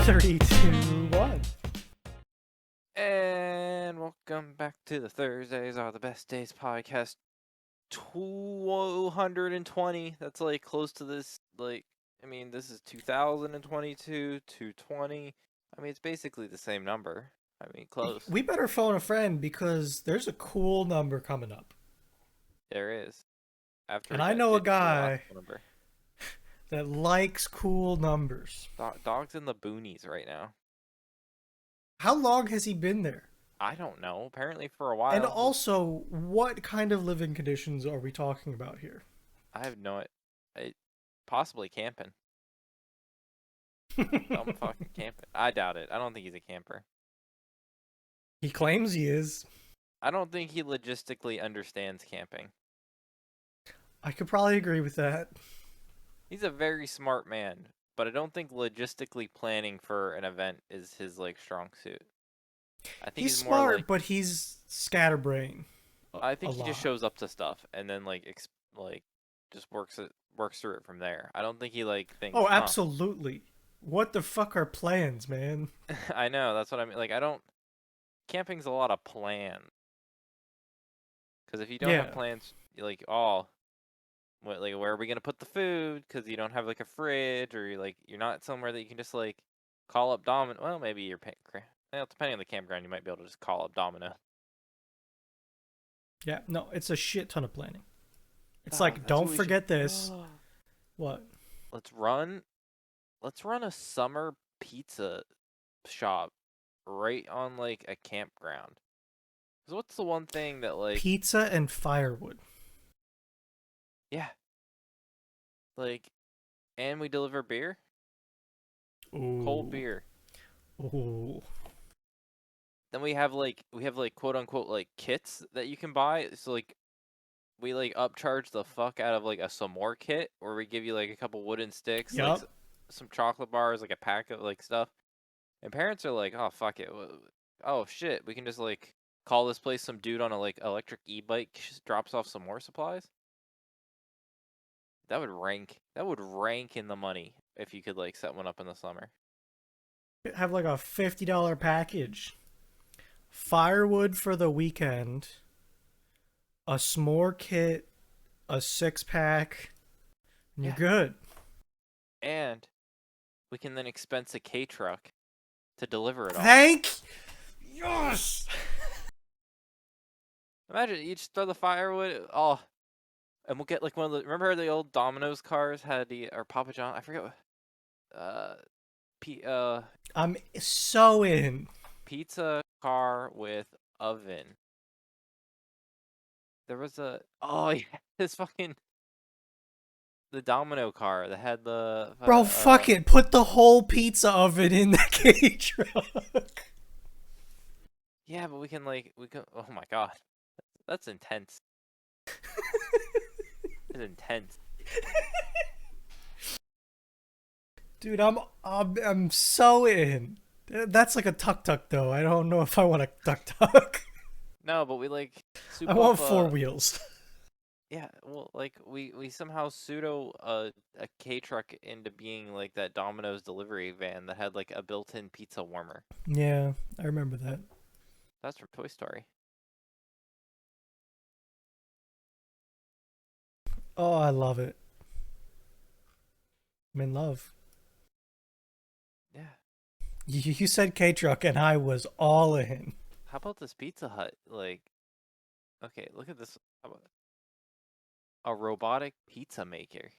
3, 2, 1. And welcome back to the Thursdays Are the Best Days podcast 220. That's like close to this, this is 2022, 220. I mean, it's basically the same number. I mean, close. We better phone a friend because there's a cool number coming up. There is. After And we I got know a ditched for the last guy number. that likes cool numbers. Dog's in the boonies right now. How long has he been there? I don't know. Apparently for a And while. also, what kind of living conditions are we talking about here? I have no possibly camping. Dumb fucking camping. I doubt it. I don't think he's a camper. He claims he is. I don't think he logistically understands camping. I could probably agree with that. He's a very smart man, but I don't think logistically planning for an event is his strong suit. I think He's he's more smart, but he's scatterbrain. I think a he just lot. shows up to stuff and then just works through it from there. I don't think he thinks. Oh, absolutely. What the fuck are plans, man? I know, that's what I mean. I don't. Camping's a lot of plan. Because if you don't have plans, where are we gonna put the food? Because you don't have a fridge, or you're not somewhere that you can just call up Domino. Well, maybe you're depending on the campground, you might be able to just call up Domino. Yeah, no, it's a shit ton of planning. It's That's don't what we forget should... this. What? Let's run a summer pizza shop right on a campground. Because what's the one thing that Pizza and firewood. Yeah. And we deliver beer? Ooh. Cold beer. Ooh. Then we have quote unquote kits that you can buy. So we upcharge the fuck out of a s'more kit where we give you a couple wooden sticks, Yep. some chocolate bars, a pack of stuff. And parents are oh fuck it. Oh shit, we can just call this place, some dude on a electric e-bike drops off some more supplies. That would rank in the money if you could set one up in the summer. Have a $50 package. Firewood for the weekend. A s'more kit. A 6-pack. And you're good. And we can then expense a K-truck to deliver it all. Yes! Imagine you just throw the firewood. Oh, and we'll get one of the. Remember the old Domino's cars had or Papa John? I forget what. I'm so in. Pizza car with oven. There was this fucking the Domino car that had the. Bro, fuck it. Put the whole pizza oven in the K-truck. Yeah, but we can. Oh my god, that's intense. It's intense. Dude, I'm so in. That's a tuk-tuk though. I don't know if I want a tuk-tuk. No, but we I want 4 wheels. Yeah, well, we somehow pseudo a K-truck into being that Domino's delivery van that had a built-in pizza warmer. Yeah, I remember that. That's from Toy Story. Oh, I love it. I'm in love. Yeah. You said K-truck and I was all in. How about this Pizza Hut? Okay, look at this. How about a robotic pizza maker?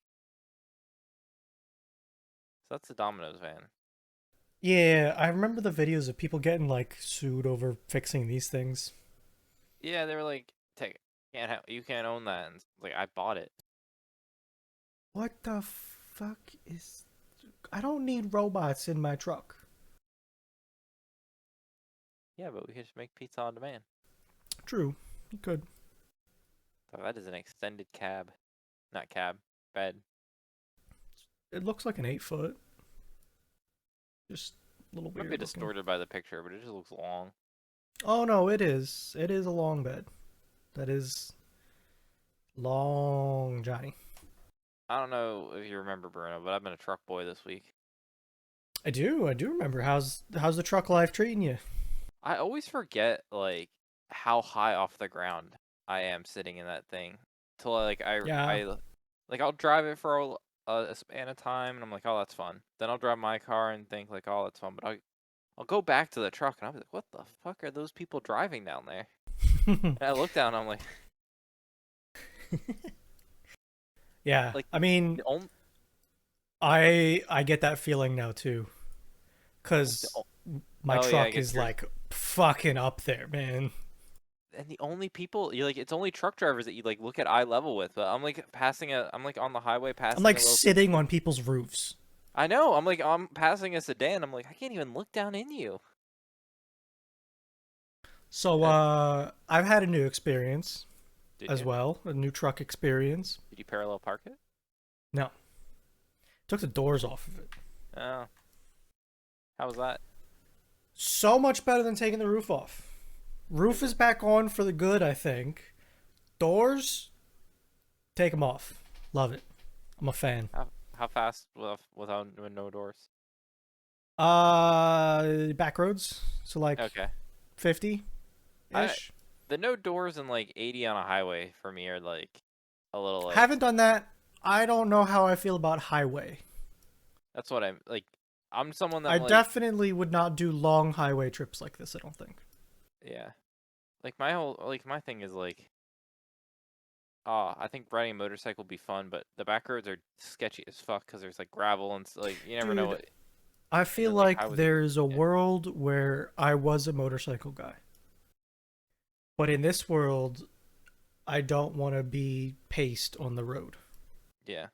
So that's the Domino's van. Yeah, I remember the videos of people getting sued over fixing these things. Yeah, they were take it. You can't own that. And I bought it. What the fuck is... I don't need robots in my truck. Yeah, but we could just make pizza on demand. True, you could. So that is an extended cab. Not cab, bed. It looks like an 8-foot. Just a little weird. Might be distorted by the picture, but it just looks long. Oh no, it is. It is a long bed. That is long, Johnny. I don't know if you remember, Bruno, but I've been a truck boy this week. I do remember. How's the truck life treating you? I always forget like how high off the ground I am sitting in that thing till Yeah. like I'll drive it for a span of time and I'm like, oh, that's fun. Then I'll drive my car and think like, oh, that's fun. But I'll go back to the truck and I'll be like, what the fuck are those people driving down there? And I look down and I'm Yeah. like I mean, the only I get that feeling now too, like the cuz o- my oh yeah, I truck guess is you're like fucking up there, man. and the only people you like it's only truck drivers that you like look at eye level with. But I'm like on the highway I'm passing like a little. sitting on people's roofs. I know. I'm passing a sedan. I'm like I can't even look down in you. So And I've had a new experience did as you? well, a new truck experience. Did you parallel park it? No, took the doors off of it. Oh, how was that? So much better than taking the roof off. Roof Is is it? back on for the good, I think. Doors, take them off. Love it. I'm a fan. How fast without with no doors? Back roads, so like Okay. 50 I ish. the no doors and like 80 on a highway for me are like a little like Haven't done that. I don't know how I feel about highway. that's what I'm like. I'm someone that I like definitely would not do long highway trips like this, I don't think. yeah. Like my thing is like I think riding a motorcycle would be fun, but the back roads are sketchy as fuck because there's like gravel and like you never know Dude, what. I And feel then like like highways are there's a yeah, world where I was a motorcycle guy. But in this world, I don't want to be paced on the road. yeah.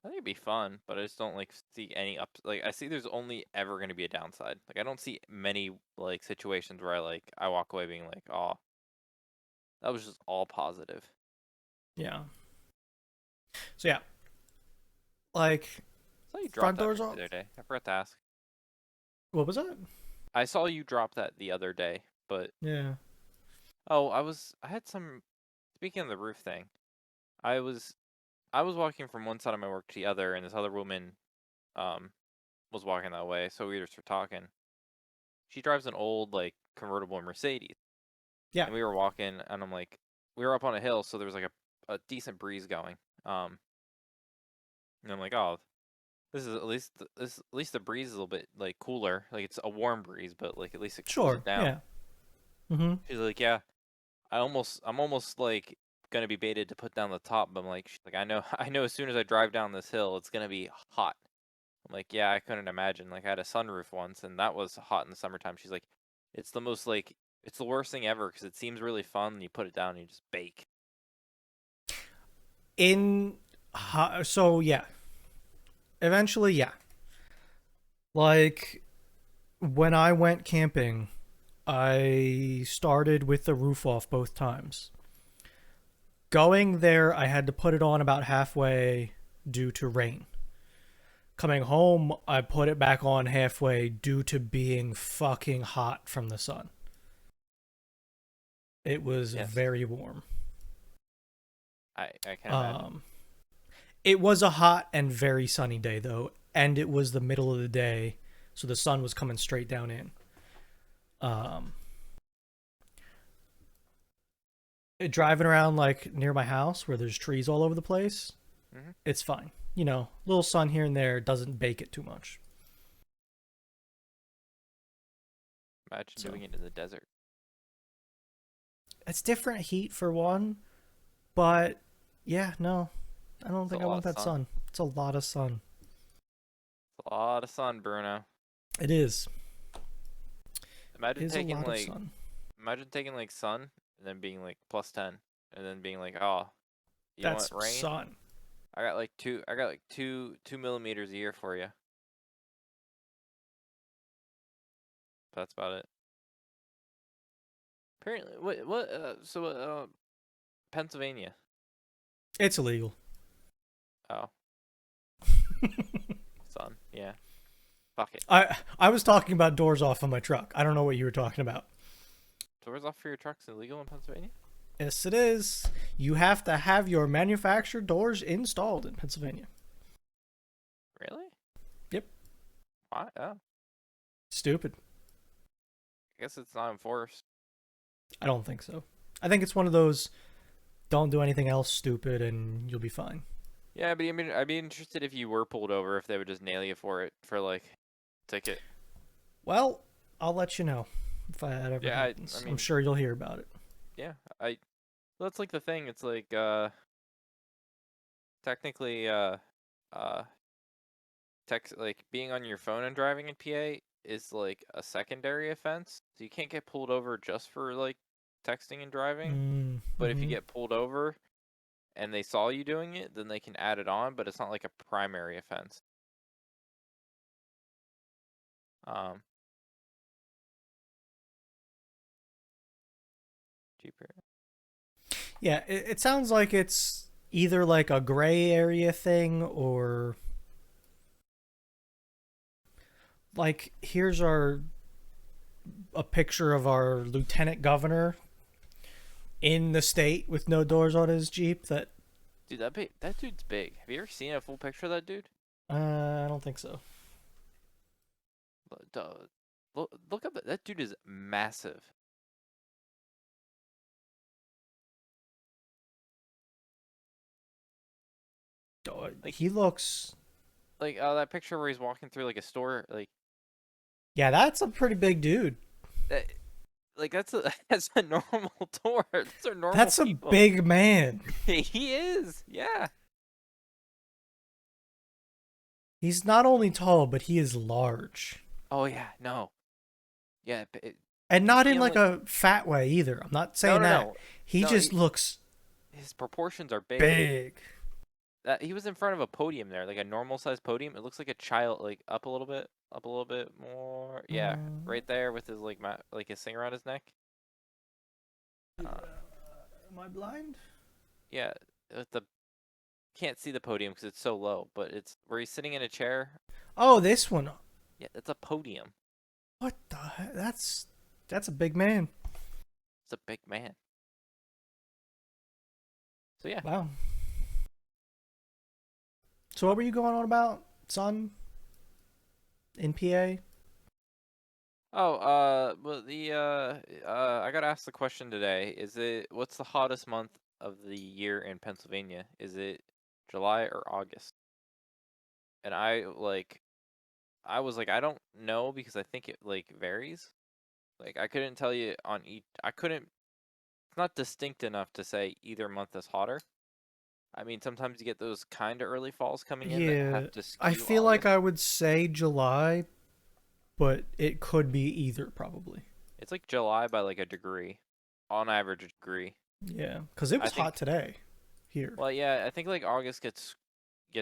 I think it'd be fun, but I just don't like see any up. Like I see there's only ever gonna be a downside. Like I don't see many like situations where I walk away being like, oh, that was just all positive. Yeah. So yeah, like I saw you drop front that doors the other off. day. I forgot to ask. What was that? I saw you drop that the other day, but Yeah. oh, I had some. Speaking of the roof thing, I was I was walking from one side of my work to the other, and this other woman um was walking that way, so we just were talking. She drives an old like convertible Mercedes, Yeah. and we were walking, and I'm like, we were up on a hill, so there was like a decent breeze going. And I'm like, oh, this is at least the breeze is a little bit like cooler, like it's a warm breeze, but like at least it cools it Sure. down. Yeah. Mm-hmm. She's like, yeah, I'm almost like gonna be baited to put down the top, but I'm like, she's like I know as soon as I drive down this hill, it's gonna be hot. I'm like, yeah, I couldn't imagine. Like I had a sunroof once, and that was hot in the summertime. She's like, it's the most like it's the worst thing ever because it seems really fun, and you put it down and you just bake. In so yeah. Eventually, yeah. Like when I went camping, I started with the roof off both times. Going there, I had to put it on about halfway due to rain. Coming home, I put it back on halfway due to being fucking hot from the sun. It was Yes, very warm. I can imagine. Um, it was a hot and very sunny day though, and it was the middle of the day, so the sun was coming straight down in. Um, Driving around like near my house where there's trees all over the place, Hmm. it's fine. You know, little sun here and there doesn't bake it too much. Imagine So doing it in the desert. it's different heat for one, but yeah, no, I don't It's a think I lot want of that sun. sun. It's a lot of sun. It's a lot of sun, Bruno. It is. It Imagine is a taking lot of like sun. sun and then being like +10, and then being like, oh, you want That's rain? sun. I got like 2 millimeters a year for you. That's about it. Apparently, what? Pennsylvania. It's illegal. Oh, sun. Yeah. Fuck it. I was talking about doors off on my truck. I don't know what you were talking about. Doors off for your trucks illegal in Pennsylvania? Yes, it is. You have to have your manufactured doors installed in Pennsylvania. Really? Yep. Why? Oh, Stupid. I guess it's not enforced. I don't think so. I think it's one of those don't do anything else stupid and you'll be fine. Yeah, but I mean, I'd be interested if you were pulled over, if they would just nail you for it for like ticket. Well, I'll let you know if that ever Yeah, I happens. I'm mean, sure you'll hear about it. yeah, well, that's like the thing. It's like technically uh like being on your phone and driving in PA is like a secondary offense. So you can't get pulled over just for like texting and driving. But if you Mm-hmm. get pulled over and they saw you doing it, then they can add it on, but it's not like a primary offense. Um, cheaper. Yeah, it sounds like it's either like a gray area thing or like here's our a picture of our lieutenant governor in the state with no doors on his Jeep that Dude, that dude's big. Have you ever seen a full picture of that dude? I don't think so. Look up that dude is massive. Like He looks that picture where he's walking through like a store, like yeah, that's a pretty big dude. that, like that's a that's a normal tour. Those are normal That's a people. big man. He is, yeah. He's not only tall, but he is large. Oh yeah, no, yeah. And He's not the in like only. a fat way either. I'm not No, saying no, that. no, He no. just looks His proportions are big. big. He was in front of a podium there, like a normal sized podium. It looks like a child, like up a little bit more. Yeah, Uh, right there with his like his thing around his neck. Uh, am I blind? yeah, with the can't see the podium because it's so low, but it's where he's sitting in a chair. Oh, this one. Yeah, it's a podium. What the heck? That's a big man. It's a big man. So yeah. Wow. So what were you going on about, son? In PA? Oh, well, I got asked the question today. What's the hottest month of the year in Pennsylvania? Is it July or August? And I was like, I don't know because I think it like varies. Like I couldn't tell you on each. I couldn't. It's not distinct enough to say either month is hotter. I mean, sometimes you get those kind of early falls coming in that Yeah. have to I skew feel like August. I would say July, but it could be either probably. It's like July by like a degree, on average a degree. Yeah, cuz it I was hot think. today here. Well, yeah, I think like August gets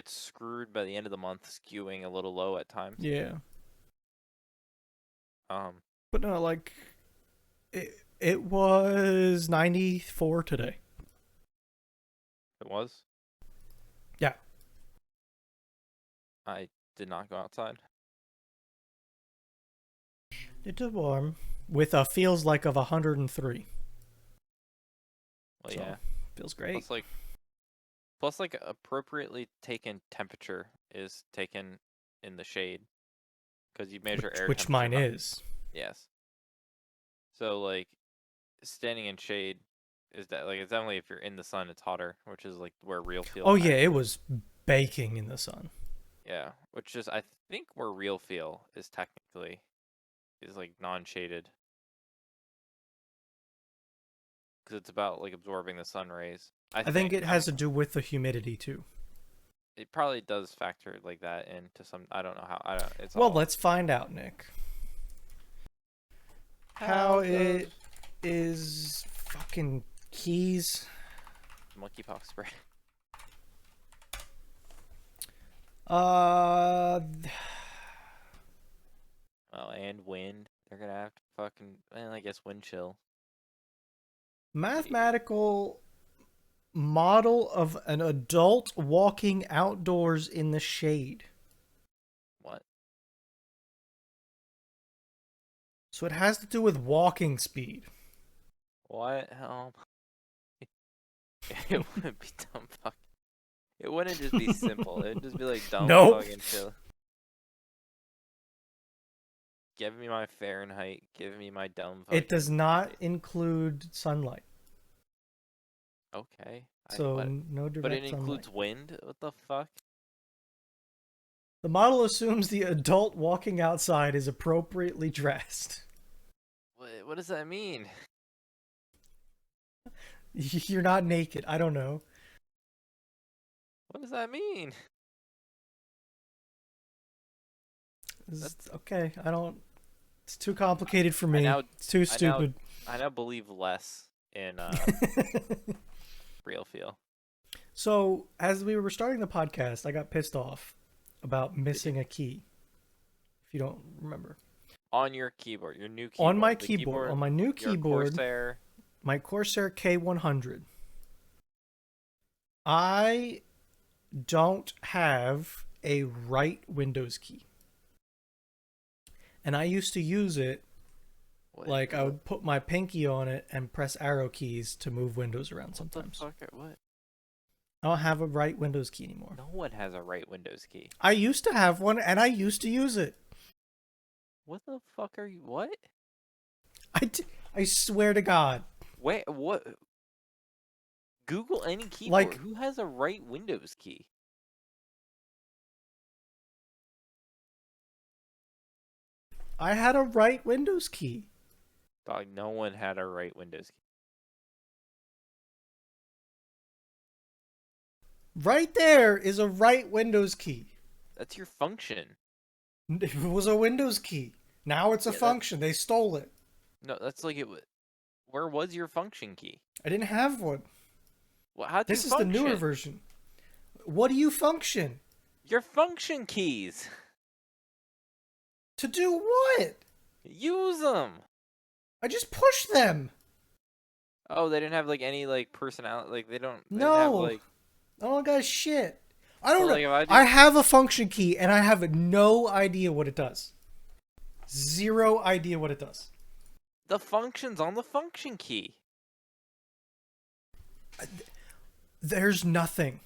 screwed by the end of the month, skewing a little low at times. Yeah. Um, But no, like it was 94 today. it was. Yeah. I did not go outside. It is warm with a feels like of 103. Well, So, yeah. feels great. Plus like appropriately taken temperature is taken in the shade because you measure air Which temperature. mine is. Yes. So like standing in shade is that like it's definitely if you're in the sun it's hotter, which is like where real feel Oh yeah, it actually. was baking in the sun. Yeah, which is I think where real feel is technically is like non-shaded because it's about like absorbing the sun rays. I I think think it I has mean to do with the humidity too. it probably does factor like that into some. I don't know how. I don't. It's Well, all let's find out, Nick. How how does it is fucking keys. monkeypox spray. Uh Oh, and wind. They're gonna have to fucking. Well, I guess wind chill. Maybe. mathematical model of an adult walking outdoors in the shade. What? So it has to do with walking speed. What? It wouldn't be dumb fuck. It wouldn't just be simple. It'd just be like dumb Nope. fucking chill. Give me my Fahrenheit. Give me my dumb It does fucking. not include sunlight. Okay. So What? no But it direct sunlight. includes wind. What the fuck? The model assumes the adult walking outside is appropriately dressed. What does that mean? You're not naked. I don't know. What does that mean? Okay, I don't. It's too complicated for I me. now It's too I now stupid. I now believe less in real feel. So, as we were starting the podcast, I got pissed off about Did you? missing a key. If you don't remember. On your keyboard, your new On my keyboard, the keyboard, on keyboard, my new your keyboard, Corsair. my Corsair K100, I don't have a right Windows key. And I used to use it like I would put my pinky on it and press arrow keys to move windows around sometimes. What the fuck? What? I don't have a right Windows key anymore. No one has a right Windows key. I used to have one and I used to use it. What the fuck are you? What? I swear to God. Wait, what? Google any keyboard. Like- Who has a right Windows key? I had a right Windows key. Dog, no one had a right Windows key. Right there is a right Windows key. That's your function. It was a Windows key. Now it's a Yeah, function. They stole it. No, that's like it. Where was your function key? I didn't have one. Well, how'd This you is function? the newer version. What do you function? Your function keys. To do what? Use them. I just push them. Oh, they didn't have like any like personality. Like they don't. They No. didn't have, like, I don't got shit. I don't So, know. like, if I just- I have a function key and I have no idea what it does. Zero idea what it does. the functions on the function key. There's nothing.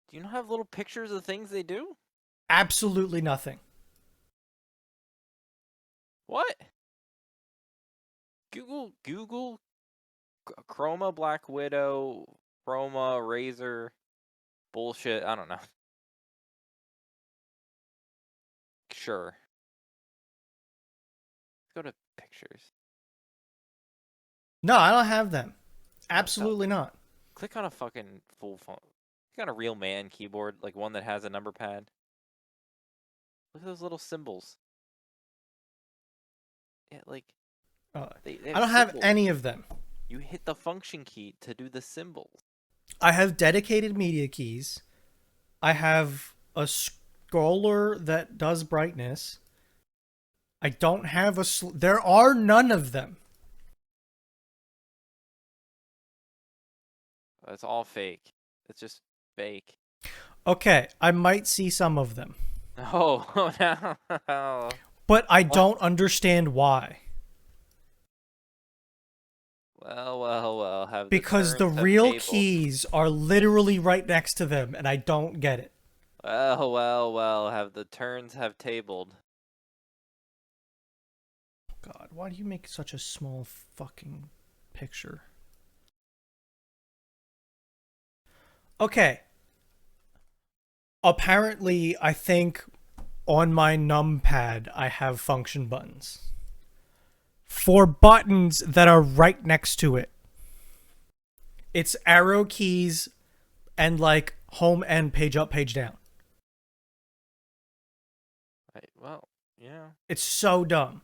Do you not have little pictures of things they do? Absolutely nothing. What? Google Chroma Black Widow, Chroma Razor, bullshit. I don't know. Sure. Let's go to pictures. No, I don't have them. Absolutely not. Click on a fucking full phone. Click on a real man keyboard, like one that has a number pad. Look at those little symbols. Yeah, like they I don't have symbols. any of them. You hit the function key to do the symbols. I have dedicated media keys. I have a scroller that does brightness. I don't have a... There are none of them. It's all fake. It's just fake. Okay, I might see some of them. Oh, no. But I don't understand why. Well. Have Because the turns have real tabled. keys are literally right next to them, and I don't get it. Well. Have the turns have tabled. God, why do you make such a small fucking picture? Okay. Apparently, I think on my numpad, I have function buttons. For buttons that are right next to it. It's arrow keys and like home and page up, page down. Well, yeah. It's so dumb.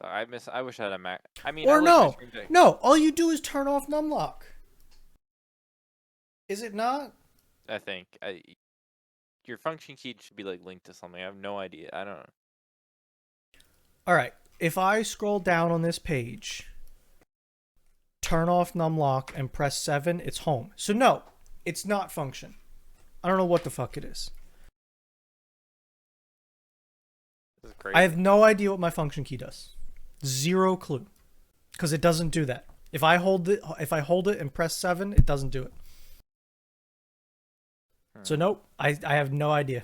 I wish I had a Mac. I mean, Or I like no. my Screen Deck. No, all you do is turn off numlock. Is it not? I think your function key should be like linked to something. I have no idea. I don't know. All right. If I scroll down on this page, turn off numlock and press 7, it's home. So no, it's not function. I don't know what the fuck it is. This is crazy. I have no idea what my function key does. Zero clue. Because it doesn't do that. If I hold it and press 7, it doesn't do it. So nope, I have no idea.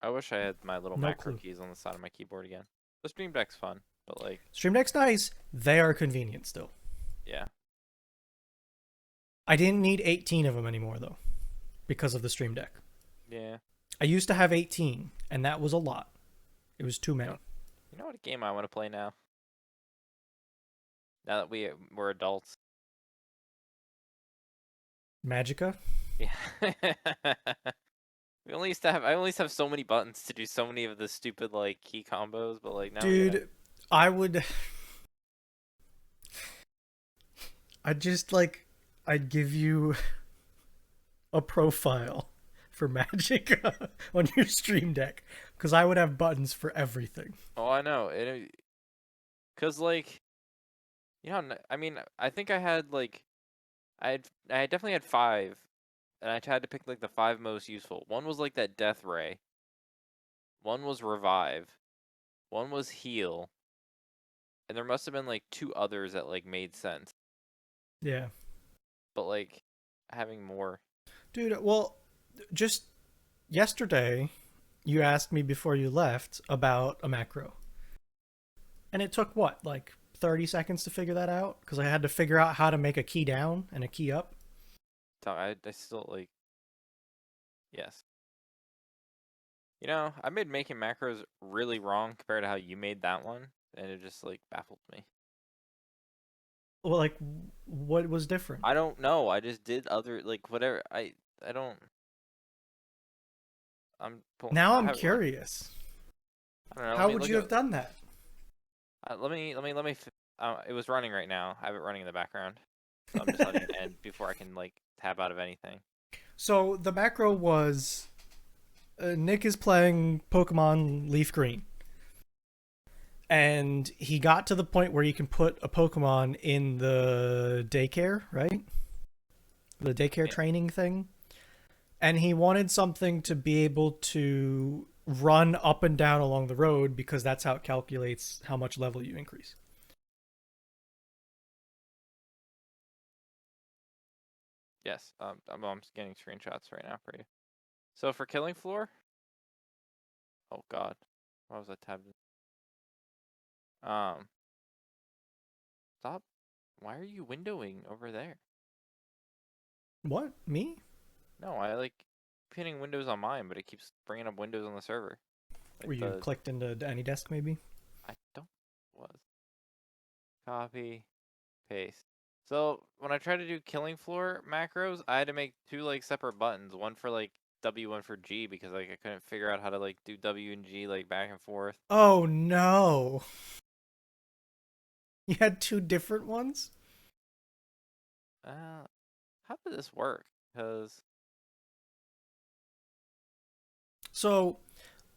I wish I had my little No macro clue. keys on the side of my keyboard again. The Stream Deck's fun, but like, Stream Deck's nice. They are convenient still. yeah, I didn't need 18 of them anymore though because of the Stream Deck. yeah. I used to have 18, and that was a lot. It was too You know, many. you know what game I want to play now? Now that we're adults. Magica? Yeah. I only used to have so many buttons to do so many of the stupid like key combos, but like now we gotta. Dude, I would. I'd just like. I'd give you a profile for Magica on your Stream Deck because I would have buttons for everything. Oh, I know. Cause like, I mean, I think I had like, I definitely had five, and I had to pick like the five most useful. One was like that death ray. One was revive. One was heal, and there must have been like two others that like made sense. Yeah. But like, having more. Dude, well, just yesterday, you asked me before you left about a macro. And it took what, like 30 seconds to figure that out? Because I had to figure out how to make a key down and a key up. So I still like, yes. You know, I made making macros really wrong compared to how you made that one, and it just like baffled me. Well, like, what was different? I don't know. I just did other like whatever. I don't. Now I I'm have it run. curious. I don't know. Let How me would look you at. have done that? It was running right now. I have it running in the background, so I'm just letting it end before I can like tab out of anything. So the macro was Nick is playing Pokemon Leaf Green. And he got to the point where you can put a Pokemon in the daycare, right? The daycare Yeah. training thing. And he wanted something to be able to run up and down along the road because that's how it calculates how much level you increase. Yes. I'm getting screenshots right now for you. So for Killing Floor. Oh God. Why was I tabbed? Um. Stop. Why are you windowing over there? What? Me? No, I like pinning windows on mine, but it keeps bringing up windows on the server. Like Were you the clicked into AnyDesk maybe? I don't was copy paste. So when I tried to do Killing Floor macros, I had to make two like separate buttons, one for like W, one for G, because like I couldn't figure out how to like do W and G like back and forth. Oh no. You had two different ones? Uh, how did this work? Because So,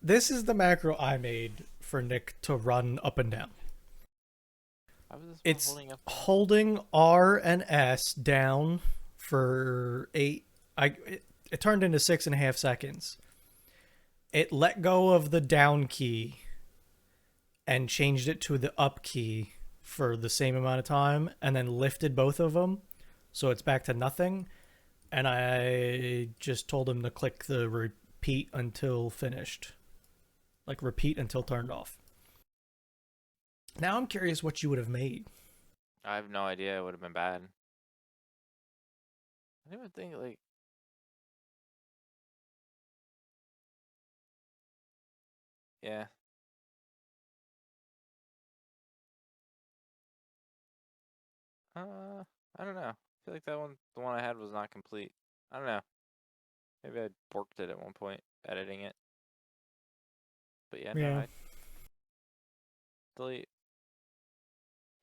this is the macro I made for Nick to run up and down. how was this one It's holding up? holding R and S down for 8. It turned into 6.5 seconds. It let go of the down key and changed it to the up key for the same amount of time, and then lifted both of them, so it's back to nothing. And I just told him to click the repeat until finished, like repeat until turned off. Now I'm curious what you would have made. I have no idea. It would have been bad. I didn't even think like. Yeah. I don't know. I feel like the one I had was not complete. I don't know. Maybe I borked it at one point, editing it. But yeah, no, Yeah. I delete,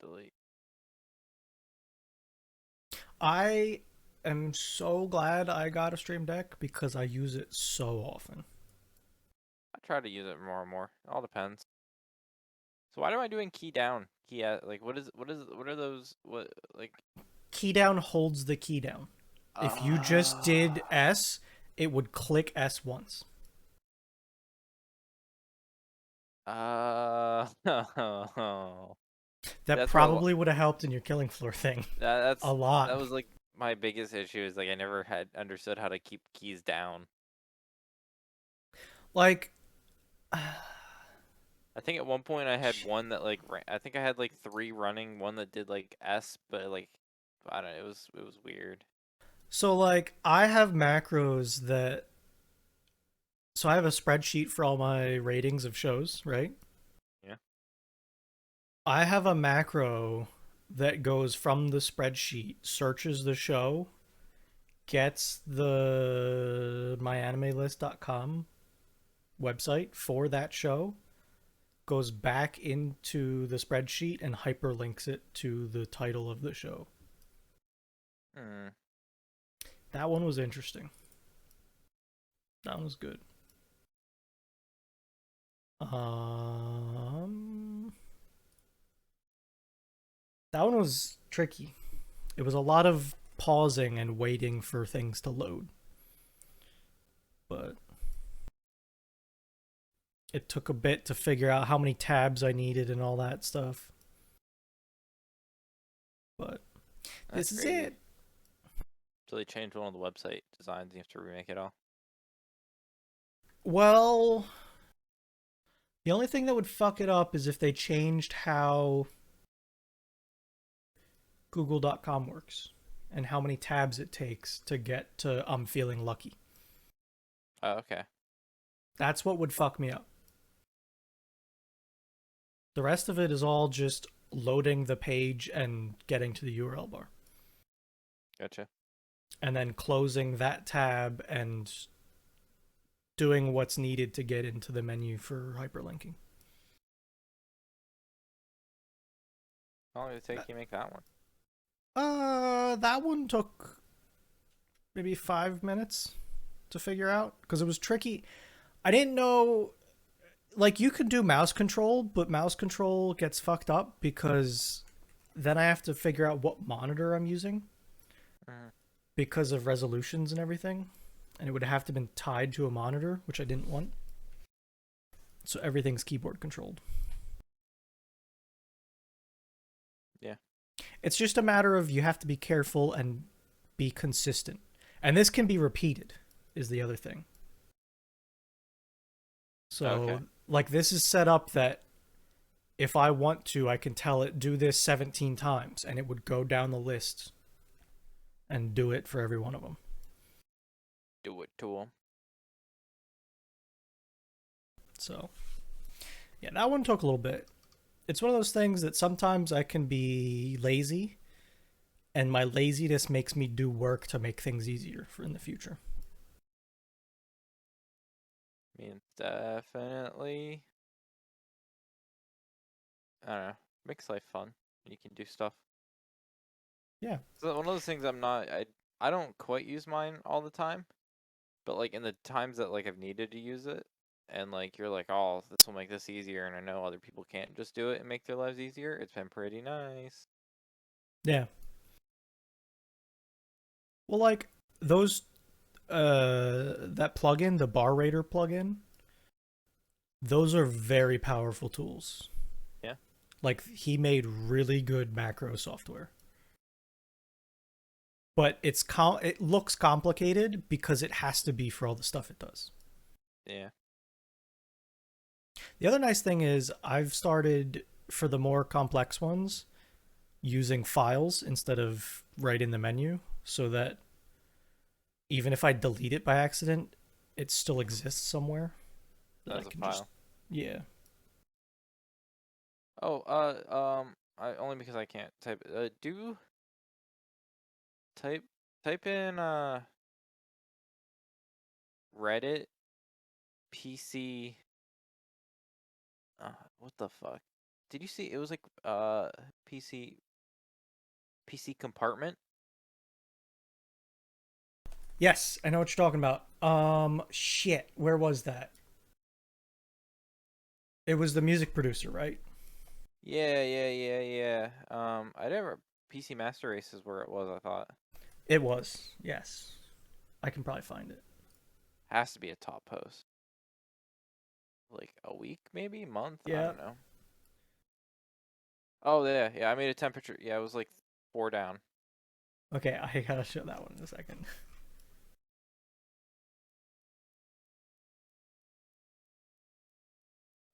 delete. I am so glad I got a Stream Deck because I use it so often. I try to use it more and more. It all depends. So why am I doing key down? Key at like what are those what like Key down holds the key down. If you just did S, it would click S once. That that's what probably would have helped in your killing floor thing a that lot. was like my biggest issue is like I never had understood how to keep keys down. Like I think at one point I had one that like I think I had like three running, one that did like S, but like I don't know, it was weird. So like I have macros that so I have a spreadsheet for all my ratings of shows, right? Yeah. I have a macro that goes from the spreadsheet, searches the show, gets the myanimelist.com website for that show, goes back into the spreadsheet and hyperlinks it to the title of the show. Hmm. That one was interesting. That one was good. Um, that one was tricky. It was a lot of pausing and waiting for things to load, but it took a bit to figure out how many tabs I needed and all that stuff. But That's this is crazy. it. So they changed one of the website designs. You have to remake it all. Well, the only thing that would fuck it up is if they changed how Google.com works and how many tabs it takes to get to I'm feeling lucky. Oh, okay. That's what would fuck me up. The rest of it is all just loading the page and getting to the URL bar. Gotcha. And then closing that tab and doing what's needed to get into the menu for hyperlinking. How long did it take you to make that one? That one took maybe 5 minutes to figure out because it was tricky. I didn't know, like, you could do mouse control, but mouse control gets fucked up because then I have to figure out what monitor I'm using Mm-hmm. because of resolutions and everything. And it would have to been tied to a monitor, which I didn't want. So everything's keyboard controlled. Yeah. It's just a matter of you have to be careful and be consistent. And this can be repeated, is the other thing. Okay. So, like, this is set up that if I want to, I can tell it do this 17 times and it would go down the list and do it for every one of them. Do it to them. So, yeah, that one took a little bit. It's one of those things that sometimes I can be lazy, and my laziness makes me do work to make things easier for in the future. I mean, definitely. I don't know. Makes life fun. You can do stuff. Yeah. So one of those things I don't quite use mine all the time, but like in the times that like I've needed to use it, and like you're like, oh, this will make this easier, and I know other people can't just do it and make their lives easier. It's been pretty nice. Yeah. Well, like those that plugin, the bar rater plugin, those are very powerful tools. Yeah. Like he made really good macro software. But it looks complicated because it has to be for all the stuff it does. Yeah. The other nice thing is I've started for the more complex ones using files instead of right in the menu so that even if I delete it by accident, it still exists somewhere that I As a can just file. yeah. Oh, I only because I can't type. Do type type in Reddit PC. What the fuck? Did you see? It was like PC compartment. Yes, I know what you're talking about. Shit, where was that? It was the music producer, right? Yeah, yeah, yeah, yeah. I never PC Master Race is where it was. I thought It was. Yes. I can probably find it. has to be a top post. Like a week, maybe month. I Yeah. don't know. Oh yeah, yeah. I made a temperature. Yeah, it was like 4 down. Okay, I gotta show that one in a second.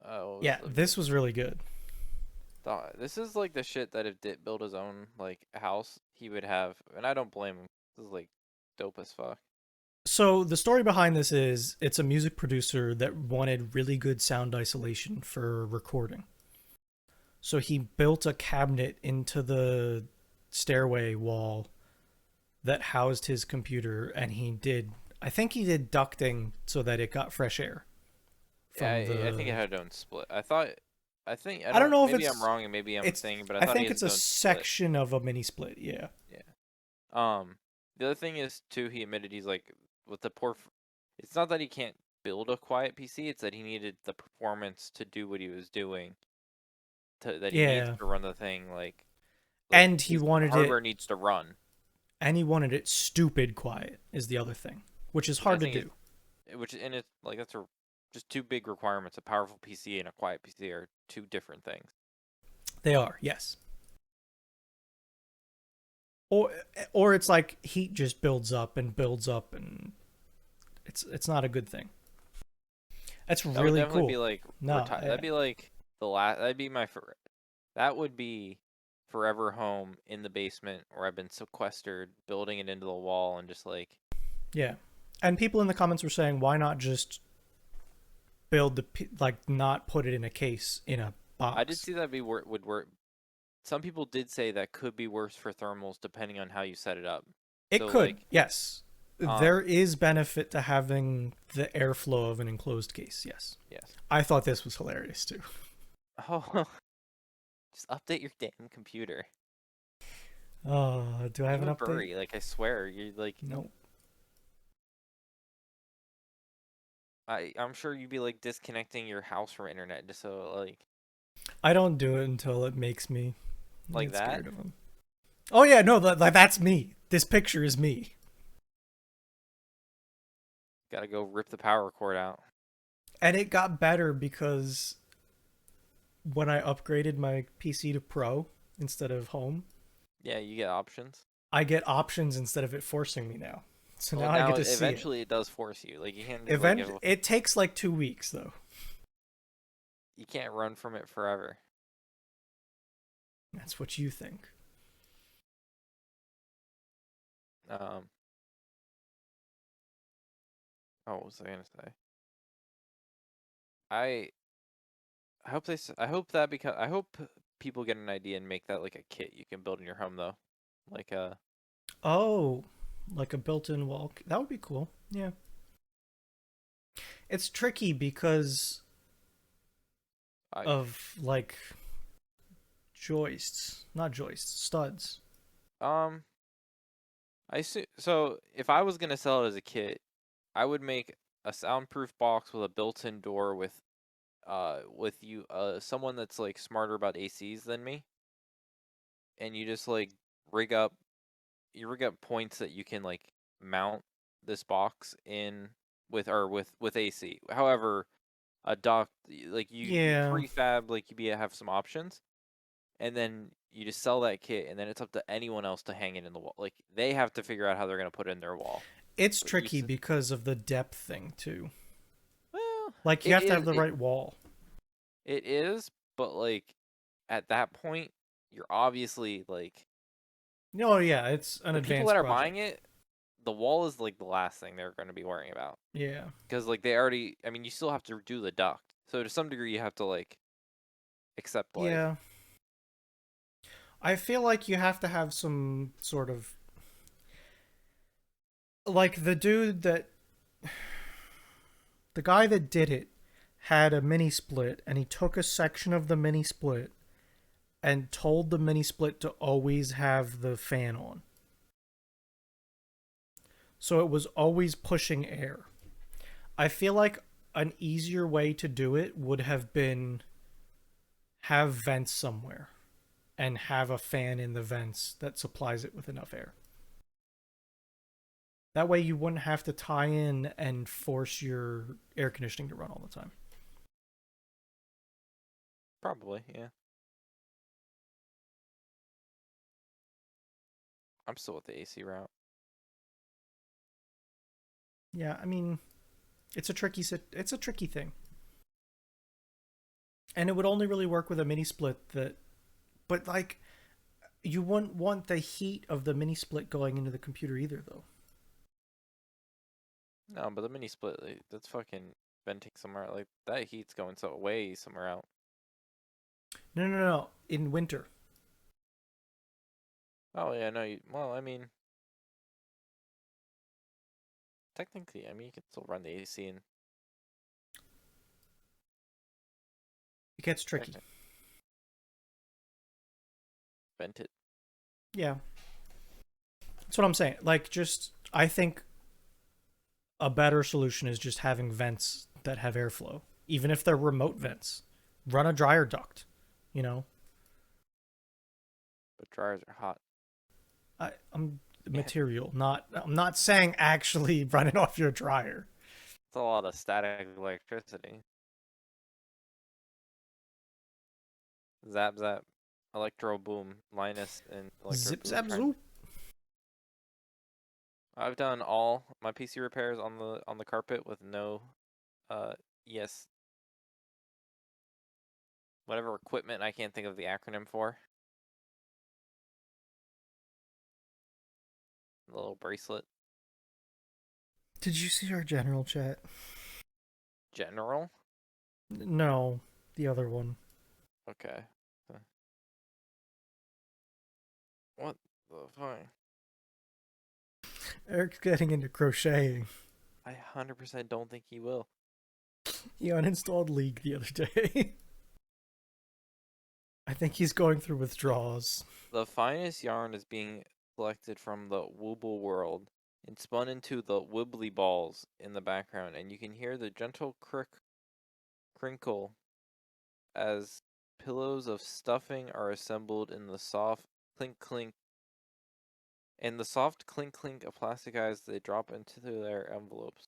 what was Yeah, the this was really good. this is like the shit that if Dit built his own like house, he would have, and I don't blame him. This is like dope as fuck. So the story behind this is it's a music producer that wanted really good sound isolation for recording. So he built a cabinet into the stairway wall that housed his computer, and I think he did ducting so that it got fresh air Yeah, from I think it the. had its own split. I think I I don't don't. know if Maybe I'm it's wrong and maybe I'm it's. thinking, but I I thought he think had it's his a own split. section of a mini split. Yeah. Yeah. The other thing is too. He admitted he's like with the poor. It's not that he can't build a quiet PC. It's that he needed the performance to do what he was doing. That he needs Yeah. to run the thing like And he his wanted hardware it needs to run. stupid quiet is the other thing, which is Which I hard to think is do. which and it's like that's just two big requirements. A powerful PC and a quiet PC are two different things. They are, yes. Or or it's like heat just builds up and it's not a good thing. That's That would really definitely cool. be like No, retire. That'd be like the last. That'd be my that would be forever home in the basement where I've been sequestered, building it into the wall and just like yeah. And people in the comments were saying, why not just build like not put it in a case in a I did box? see that would work. Some people did say that could be worse for thermals depending on how you set it up. It So could, like yes. There um is benefit to having the airflow of an enclosed case. Yes. yes. I thought this was hilarious too. Oh, just update your damn computer. Oh, do I have You an and update? Burry, like I swear, you're like No. I'm sure you'd be like disconnecting your house from internet just so I don't do it until it makes me like get that. scared of them. Oh yeah, no, that's me. This picture is me. Gotta go rip the power cord out. And it got better because when I upgraded my PC to Pro instead of Home, Yeah, you get options. I get options instead of it forcing me now. So Well, now I now get to see it. eventually it does force you. Like you can't just It takes like 2 weeks though. you can't run from it forever. That's what you think. Um, oh, what was I gonna say? I I hope I hope that because I hope people get an idea and make that like a kit you can build in your home though. Like Oh, like a built-in wall. That would be cool. Yeah. It's tricky because I of like joists, not joists, studs. um I see. So if I was gonna sell it as a kit, I would make a soundproof box with a built-in door with you someone that's like smarter about ACs than me, and you just like rig up you rig up points that you can like mount this box in with AC. However, a dock like you Yeah. prefab like you be have some options, and then you just sell that kit, and then it's up to anyone else to hang it in the wall. Like they have to figure out how they're gonna put it in their wall. It's But you tricky because of the depth thing too. well, Like you it have to is have the right wall. it is, but like at that point, you're obviously like No, yeah, it's an the people that advanced are buying project. it. The wall is like the last thing they're going to be worrying about Yeah. because like they already. I mean, you still have to do the duct, so to some degree, you have to like accept life. Yeah. I feel like you have to have some sort of like the guy that did it had a mini split and he took a section of the mini split and told the mini split to always have the fan on. So it was always pushing air. I feel like an easier way to do it would have been have vents somewhere and have a fan in the vents that supplies it with enough air. That way you wouldn't have to tie in and force your air conditioning to run all the time. Probably, yeah. I'm still with the AC route. Yeah, I mean, it's a tricky thing. And it would only really work with a mini split that, but like, you wouldn't want the heat of the mini split going into the computer either, though. No, but the mini split, like, that's fucking venting somewhere. Like that heat's going so way somewhere out. No, no, no, no. In winter. Oh yeah, no. Well, I mean, technically, I mean, you can still run the AC and It gets tricky. vent it. Yeah. That's what I'm saying. Like, just, I think a better solution is just having vents that have airflow, even if they're remote vents. Run a dryer duct, you know? But dryers are hot. I'm Yeah, material, not, I'm not saying actually run it off your dryer. it's a lot of static electricity. Zap zap, electro boom, Linus and electro Zip boom zap trying. zoop. I've done all my PC repairs on the carpet with no, uh, yes, whatever equipment I can't think of the acronym for. The little bracelet. Did you see our general chat? General. No, the other one. Okay. What the fuck? Eric's getting into crocheting. I 100% don't think he will. He uninstalled League the other day. I think he's going through withdrawals. The finest yarn is being collected from the Wooble world and spun into the wibbly balls in the background, and you can hear the gentle crinkle as pillows of stuffing are assembled in the soft clink clink and the soft clink clink of plastic eyes they drop into their envelopes.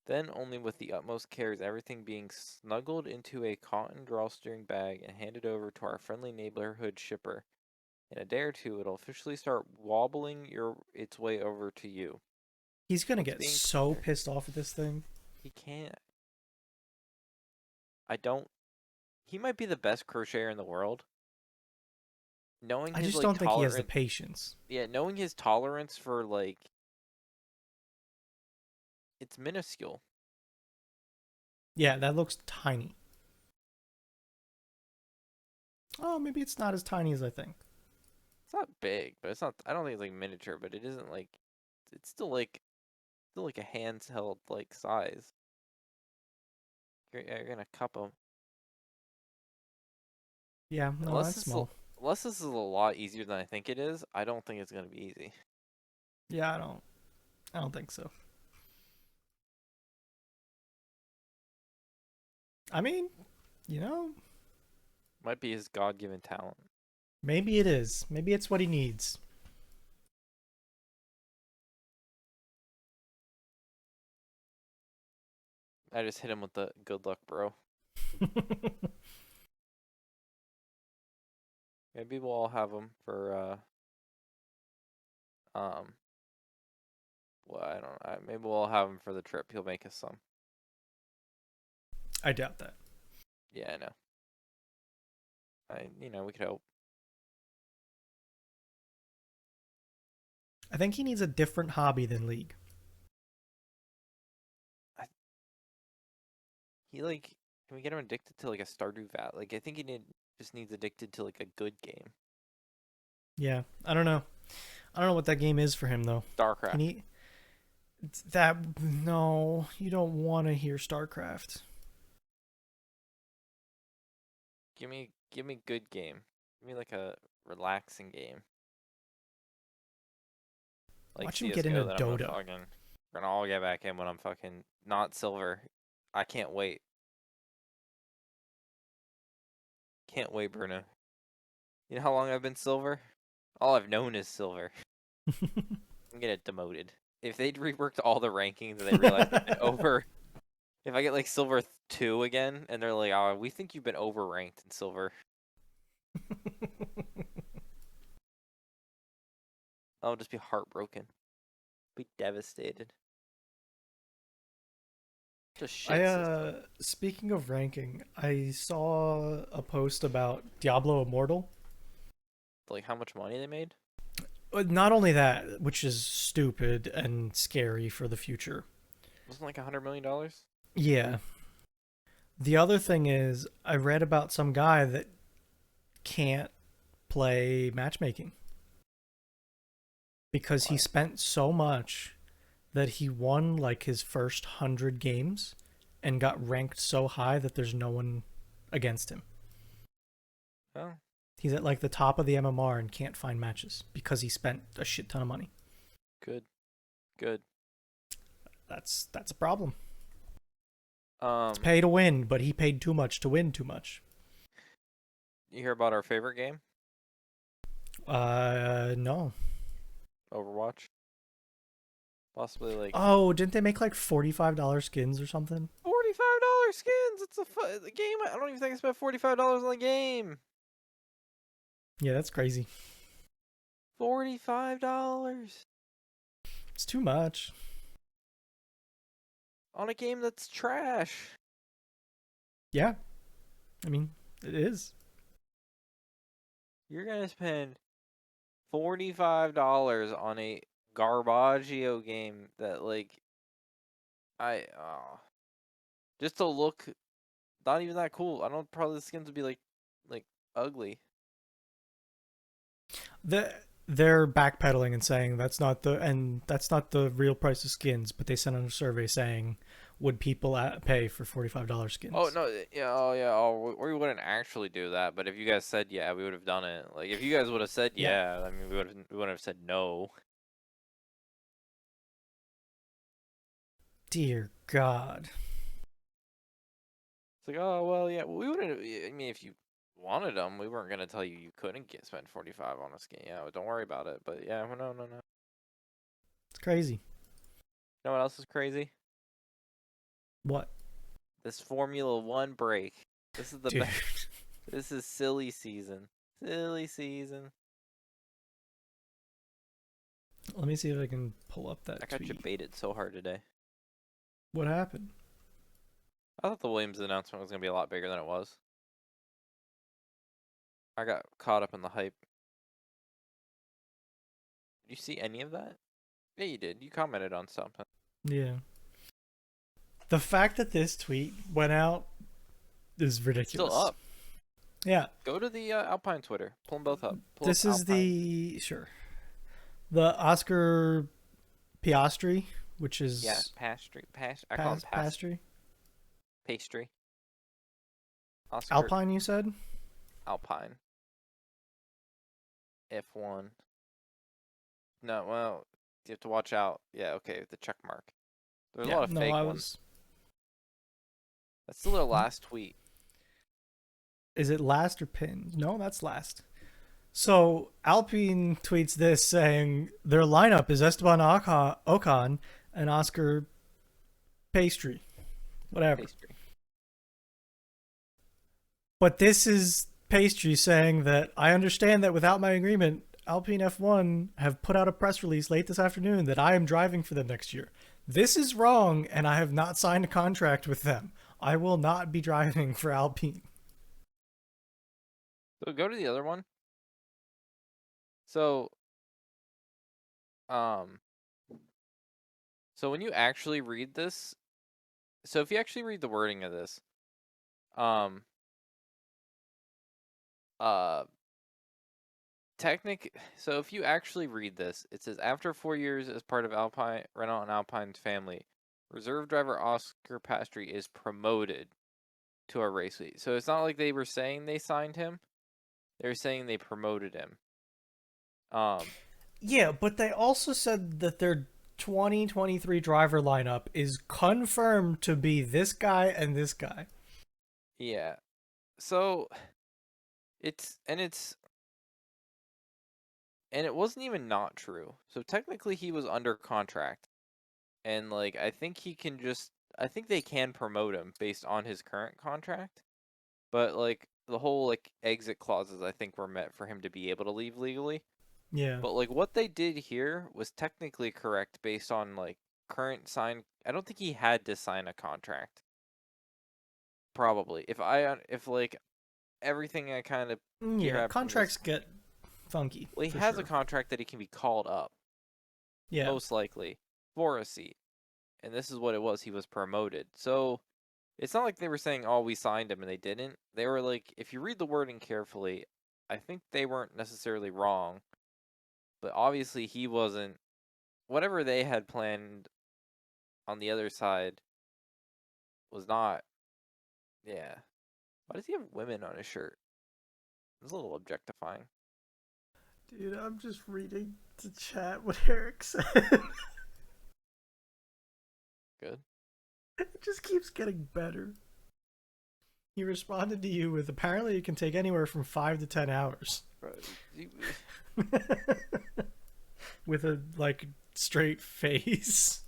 Then only with the utmost care is everything being snuggled into a cotton drawstring bag and handed over to our friendly neighborhood shipper. In a day or two, it'll officially start wobbling its way over to you. He's gonna What's get being so prepared? pissed off at this thing. He can't. I don't. He might be the best crocheter in the world. Knowing I his just like don't think he has the tolerance, patience. yeah, knowing his tolerance for like, it's minuscule. Yeah, that looks tiny. Oh, maybe it's not as tiny as I think. It's not big, but it's not. I don't think it's like miniature, but it isn't like. It's still like a handheld like size. You're gonna cup them Yeah, no, unless that's this is small. unless this is a lot easier than I think it is. I don't think it's gonna be easy. Yeah, I don't think so. I mean, you know, Might be his God-given talent. maybe it is. Maybe it's what he needs. I just hit him with the good luck, bro. Maybe we'll all have him for um well, I don't know. Maybe we'll all have him for the trip. He'll make us some. I doubt that. Yeah, I know. We could hope. I think he needs a different hobby than League. I, he like can we get him addicted to like a Stardew Valley? Like I think just needs addicted to like a good game. Yeah, I don't know. I don't know what that game is for him though. He StarCraft. need that. No, you don't want to hear StarCraft. Give me good game. Give me like a relaxing game. Like Watch him get into CS:GO that I'm gonna Dota. fucking we're gonna all get back in when I'm fucking not silver. I can't wait. Can't wait, Bruno. You know how long I've been silver? All I've known is silver. I'm gonna get demoted. If they'd reworked all the rankings and they realized I've been over, if I get like silver 2 again and they're like, oh, we think you've been overranked in silver, I'll just be heartbroken. Be devastated. Such a shit system. Speaking of ranking, I saw a post about Diablo Immortal. Like how much money they made. Not only that, which is stupid and scary for the future. Wasn't like $100 million. Yeah. The other thing is, I read about some guy that can't play matchmaking because he Why? spent so much that he won like his first 100 games and got ranked so high that there's no one against him. Oh, He's at like the top of the MMR and can't find matches because he spent a shit ton of money. good, good. That's a problem. It's Um, pay to win, but he paid too much to win too much. you hear about our favorite game, No. Overwatch? Possibly like Oh, didn't they make like $45 skins or something? $45 skins. It's the game. I don't even think I spent $45 on the game. Yeah, that's crazy. $45 It's too much. on a game that's trash. Yeah, I mean, it is. You're gonna spend $45 on a Garbaggio game that like I just to look not even that cool. I don't probably the skins would be like ugly. They're backpedaling and saying that's not the real price of skins, but they sent out a survey saying would people pay for $45 Oh skins? no, yeah, oh yeah, oh we wouldn't actually do that, but if you guys said yeah, we would have done it. Like if you guys would have said Yeah. yeah, I mean we wouldn't have said no. Dear God. It's like oh well yeah, we wouldn't. I mean if you wanted them, we weren't gonna tell you you couldn't get spend 45 on a skin. Yeah, don't worry about it. But yeah, well, no no no. It's crazy. You know what else is crazy? What? This Formula One break. This is the Dude. best. This is silly season. Silly season. Let me see if I can pull up I that got you tweet. baited so hard today. What happened? I thought the Williams announcement was gonna be a lot bigger than it was. I got caught up in the hype. Did you see any of that? Yeah, you did. You commented on something. Yeah. The fact that this tweet went out is It's still ridiculous. up. Yeah. Go to the Alpine Twitter. Pull them both up. Pull up This is Alpine. the sure. The Oscar Piastri, which Yeah, is pastry. I call him pastry. pastry. Oscar Alpine, you said? Alpine. F1. No, well, you have to watch out. Yeah, okay, the check mark. There's a Yeah. lot of No, fake I ones. was. That's still their last tweet. Is it last or pinned? No, that's last. So Alpine tweets this saying their lineup is Esteban Ocon and Oscar Pastry, whatever. Pastry. But this is Pastry saying that I understand that without my agreement, Alpine F1 have put out a press release late this afternoon that I am driving for them next year. This is wrong, and I have not signed a contract with them. I will not be driving for Alpine. So go to the other one. So, um, so when you actually read this, so if you actually read the wording of this, um, uh, so if you actually read this, it says after 4 years as part of Alpine Renault and Alpine's family, reserve driver Oscar Piastri is promoted to a race lead. So it's not like they were saying they signed him; they were saying they promoted him. Yeah, but they also said that their 2023 driver lineup is confirmed to be this guy and this guy. Yeah. So it's and it wasn't even not true. So technically he was under contract. And like I think they can promote him based on his current contract. But like the whole like exit clauses I think were met for him to be able to leave legally. Yeah. But like what they did here was technically correct based on like current sign. I don't think he had to sign a contract. Probably. If like everything I kind of Yeah, gathered from this, contracts get funky well, he for has a sure. contract that he can be called up, Yeah. most likely, for a seat. And this is what it was. He was promoted. So it's not like they were saying, "Oh, we signed him," and they didn't. They were like, if you read the wording carefully, I think they weren't necessarily wrong, but obviously he wasn't. Whatever they had planned on the other side was not. Yeah. Why does he have women on his shirt? It's a little objectifying. Dude, I'm just reading the chat what Eric said. Good. It just keeps getting better. He responded to you with apparently it can take anywhere from 5 to 10 hours. Bro, With a like straight face.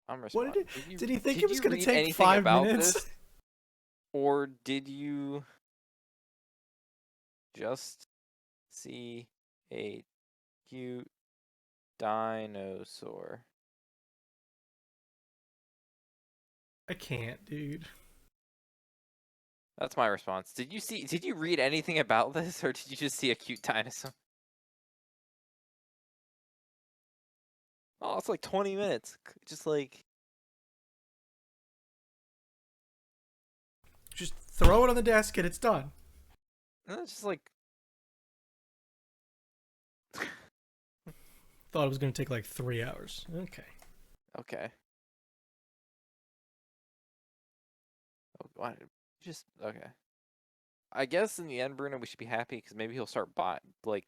I'm What responding. did he think it Did was you gonna read take anything five about minutes? this, or did you just see a cute dinosaur? I can't, dude. That's my response. Did you read anything about this, or did you just see a cute dinosaur? Oh, it's like 20 minutes. Just like, Just throw it on the desk and it's done. it's just like, Thought it was gonna take like 3 hours. Okay. okay. Oh, why? Just, okay. I guess in the end, Bruno, we should be happy because maybe he'll start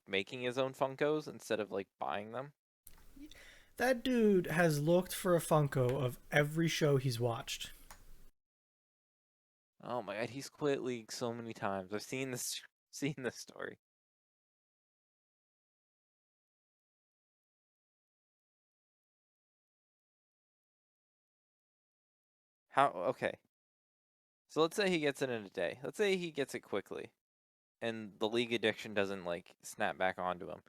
making his own Funkos instead of like buying them. That dude has looked for a Funko of every show he's watched. Oh my god, he's quit League so many times. I've seen this seen this story. How okay. So let's say he gets it in a day. Let's say he gets it quickly and the League addiction doesn't like snap back onto him.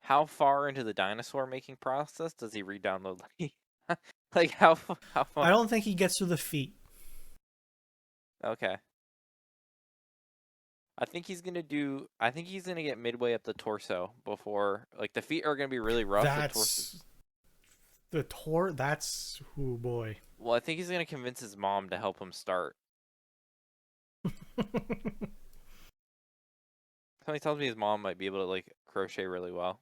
How far into the dinosaur making process does he re-download League? Like how far? I don't think he gets to the feet. Okay. I think he's gonna get midway up the torso before like the feet are gonna be really rough. The torso. That's that's oh boy. Well, I think he's gonna convince his mom to help him start. Somebody tells me his mom might be able to like crochet really well.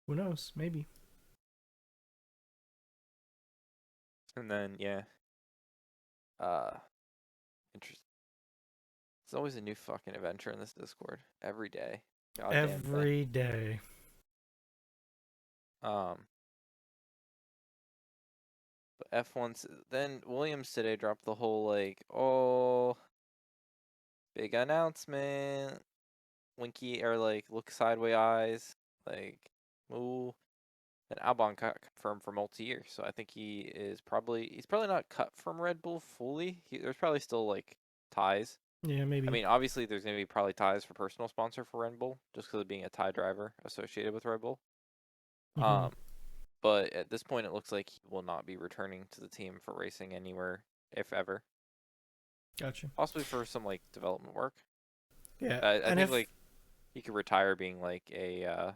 Who knows? Maybe. And then yeah. Uh interesting. There's always a new fucking adventure in this Discord. Every day. Goddamn thing. Every day. Um but F1's then Williams today dropped the whole like, oh, big announcement. Winky or like look sideways eyes. Like, ooh. And Albon got confirmed for multi-year, so I think he's probably not cut from Red Bull fully. There's probably still like ties. Yeah, I maybe. mean, obviously there's gonna be probably ties for personal sponsor for Red Bull, just because of being a tie driver associated with Red Bull. Hmm. Um, but at this point, it looks like he will not be returning to the team for racing anywhere, if ever. Gotcha. Possibly for some like development work. Yeah, I and think if like he could retire being like a.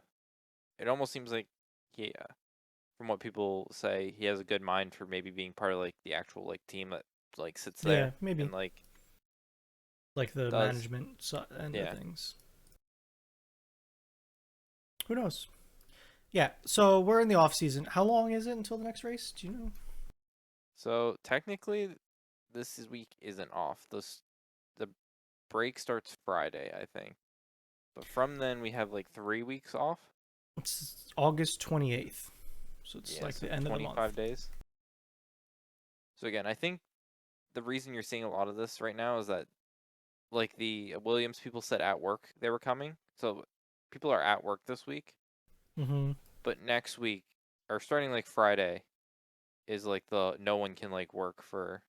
It almost seems like he, from what people say, he has a good mind for maybe being part of like the actual like team that like sits yeah, there maybe and like like the does. management end of Yeah. things. Who knows? Yeah. So we're in the off season. How long is it until the next race? Do you know? So technically, week isn't off. The break starts Friday, I think. But from then we have like 3 weeks off. It's August 28th. So it's Yeah, like so the end of the month. 25 days. So again, I think the reason you're seeing a lot of this right now is that like the Williams people said at work they were coming. So people are at work this week, Mm-hmm. but next week or starting like Friday is like the no one can like work for.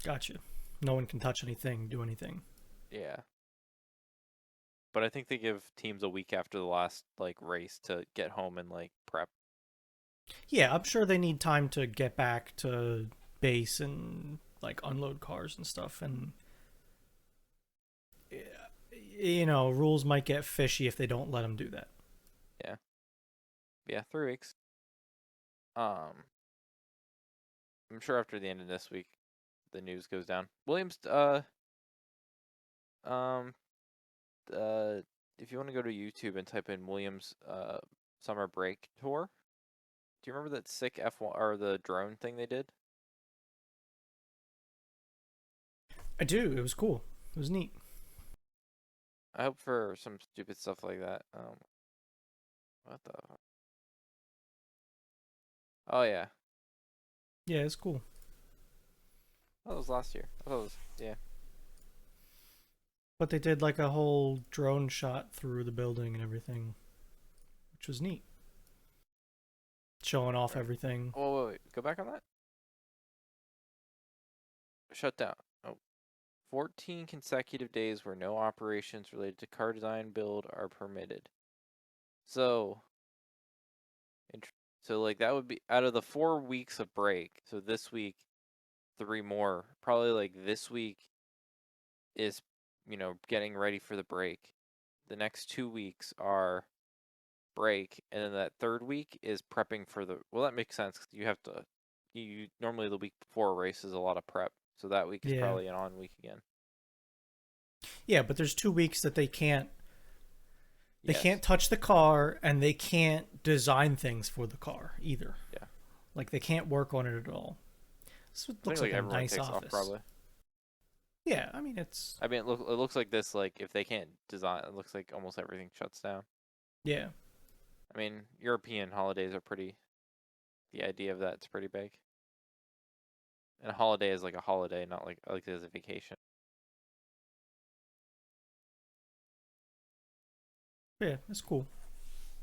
Gotcha. No one can touch anything, do anything. Yeah. But I think they give teams a week after the last like race to get home and like prep. Yeah, I'm sure they need time to get back to base and like unload cars and stuff. And rules might get fishy if they don't let them do that. Yeah. Yeah, 3 weeks. Um, I'm sure after the end of this week, the news goes down. Williams, um, uh, if you want to go to YouTube and type in Williams, summer break tour, do you remember that sick F1 or the drone thing they did? I do. It was cool. It was neat. I hope for some stupid stuff like that. What the? Oh yeah, Yeah, it's cool. that was last year. I thought it was yeah. But they did like a whole drone shot through the building and everything, which was neat. Showing off Right. everything. Oh wait, go back on that. Shut down. Oh, 14 consecutive days where no operations related to car design build are permitted. So, so like that would be out of the 4 weeks of break. So this week, 3 more. Probably like this week is, getting ready for the break. The next 2 weeks are break, and then that third week is prepping for the. Well, that makes sense 'cause you have to. You normally the week before a race is a lot of prep, so that week is Yeah. probably an on week again. Yeah, but there's 2 weeks that they can't Yes. touch the car and they can't design things for the car either. Yeah. Like they can't work on it at all. So it I think looks like like a everyone nice takes off office. probably. Yeah, I mean it's I mean, it looks like this. Like if they can't design, it looks like almost everything shuts down. yeah. I mean, European holidays are pretty. The idea of that's pretty big. And a holiday is like a holiday, not like it is a vacation. Yeah, it's cool.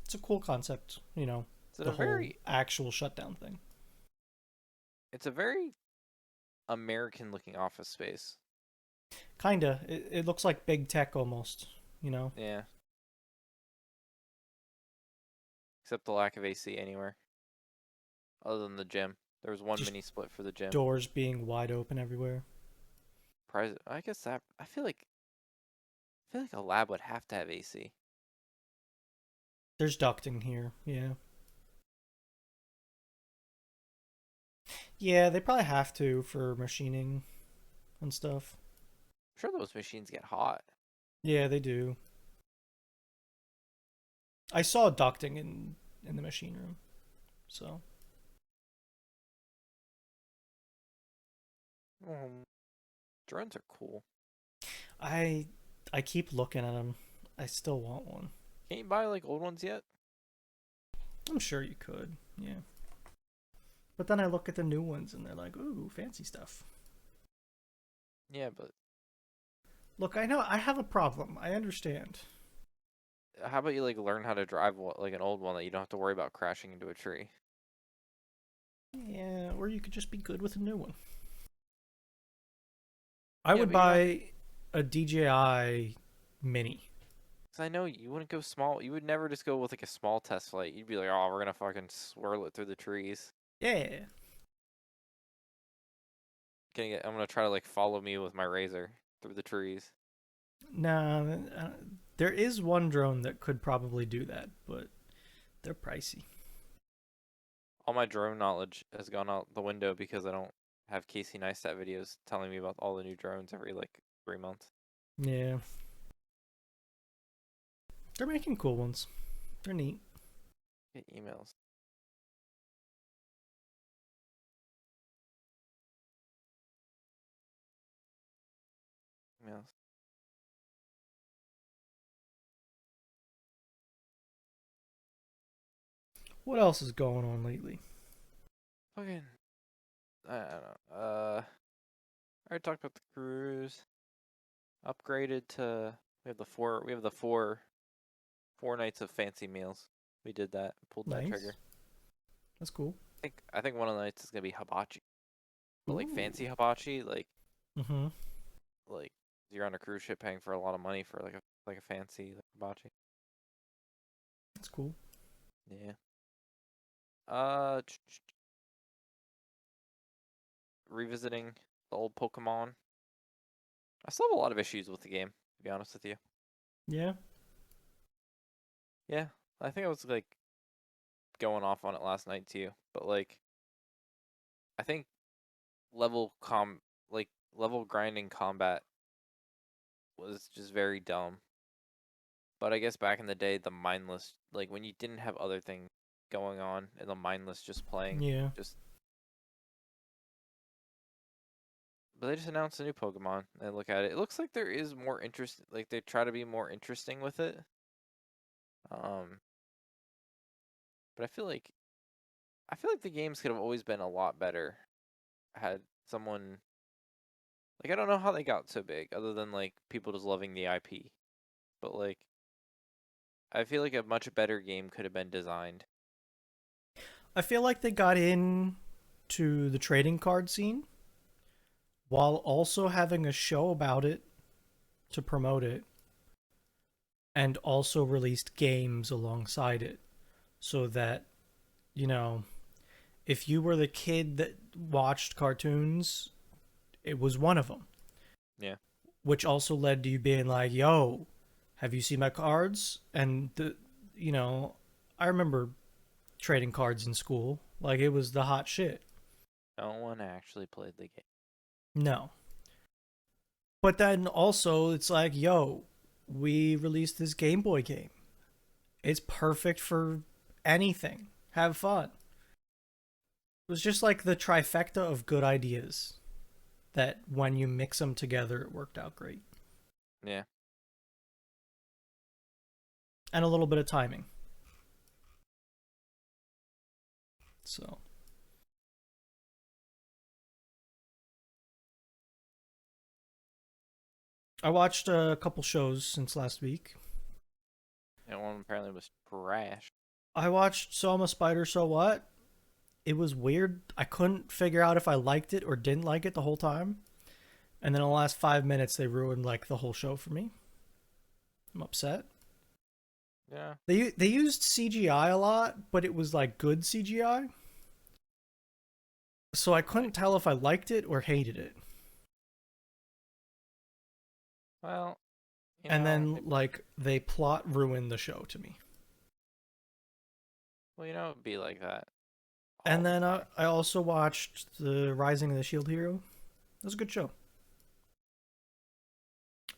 It's a cool concept, It's in the a whole very, actual shutdown thing. it's a very American looking office space. Kinda. It looks like big tech almost. Yeah. Except the lack of AC anywhere other than the gym. There was one Just mini split for the gym. doors being wide open everywhere. I guess that I feel like a lab would have to have AC. There's ducting here. Yeah. Yeah, they probably have to for machining and stuff. I'm sure those machines get hot. Yeah, they do. I saw ducting in the machine room. So, Um, Drones are cool. I I keep looking at them. I still want one. Can't you buy like old ones yet? I'm sure you could. Yeah. But then I look at the new ones and they're like, "Ooh, fancy stuff." Yeah, but Look, I know I have a problem. I understand. how about you like learn how to drive like an old one that you don't have to worry about crashing into a tree? Yeah, or you could just be good with a new one. I Yeah, would but you're not. buy a DJI Mini. Cause I know you wouldn't go small. You would never just go with like a small test flight. You'd be like, oh, we're gonna fucking swirl it through the trees. Yeah. I'm gonna try to like follow me with my razor through the trees. Nah, there is one drone that could probably do that, but they're pricey. All my drone knowledge has gone out the window because I don't have Casey Neistat videos telling me about all the new drones every like 3 months. Yeah. They're making cool ones. They're neat. Get emails. Emails. What else is going on lately? Fucking. I don't know. I already talked about the cruise. Upgraded to. We have the four nights of fancy meals. We did that. Pulled that Nice. trigger. That's cool. I think one of the nights is gonna be hibachi, but like fancy Ooh. hibachi, like Mm-hmm. like you're on a cruise ship paying for a lot of money for like like a fancy like, hibachi. That's cool. Yeah. Uh, revisiting the old Pokemon. I still have a lot of issues with the game, to be honest with you. Yeah. Yeah, I think I was like going off on it last night too, but like I think level com like level grinding combat was just very dumb. But I guess back in the day, the mindless like when you didn't have other things going on and the mindless just playing, Yeah. just but they just announced a new Pokemon. And I look at it, it looks like there is more interest. Like they try to be more interesting with it. Um, but I feel like the games could have always been a lot better had someone like I don't know how they got so big other than like people just loving the IP. But like I feel like a much better game could have been designed. I feel like they got in to the trading card scene while also having a show about it to promote it, and also released games alongside it so that, you know, if you were the kid that watched cartoons, it was one of them. Yeah. Which also led to you being like, yo, have you seen my cards? And you know, I remember trading cards in school. Like it was the hot shit. No one actually played the game. No. But then also it's like, yo, we released this Game Boy game. It's perfect for anything. Have fun. It was just like the trifecta of good ideas that when you mix them together, it worked out great. Yeah. And a little bit of timing. So I watched a couple shows since last week. And one apparently was trash. I watched So I'm a Spider, So What? It was weird. I couldn't figure out if I liked it or didn't like it the whole time. And then in the last 5 minutes, they ruined like the whole show for me. I'm upset. Yeah. They used CGI a lot, but it was like good CGI. So I couldn't Like, tell if I liked it or hated it. well, And then like they plot ruined the show to me. it'd be like that all And the then time. I also watched the Rising of the Shield Hero. It was a good show.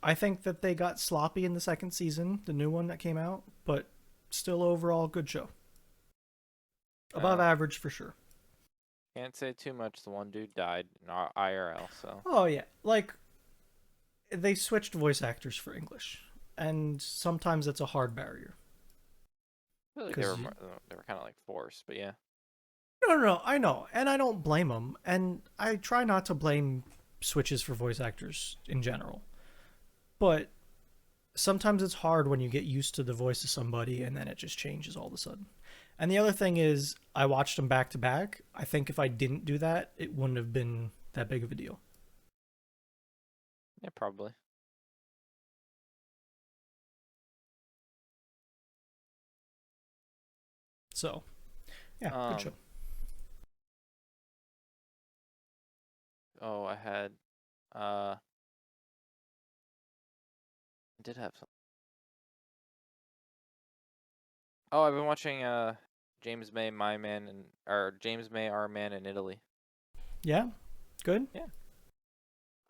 I think that they got sloppy in the second season, the new one that came out, but still overall good show. Above Uh, average for sure. can't say too much. The one dude died in IRL, so Oh yeah, like they switched voice actors for English, and sometimes it's a hard barrier. I feel like Because they were kind of like forced, but yeah. no, I know, and I don't blame them, and I try not to blame switches for voice actors in general, but sometimes it's hard when you get used to the voice of somebody and then it just changes all of a sudden. And the other thing is, I watched them back to back. I think if I didn't do that, it wouldn't have been that big of a deal. Yeah, probably. So, yeah, good show. Um. Oh, Uh. I did have some. Oh, I've been watching. James May, My Man, and or James May, Our Man in Italy. Yeah, good. Yeah.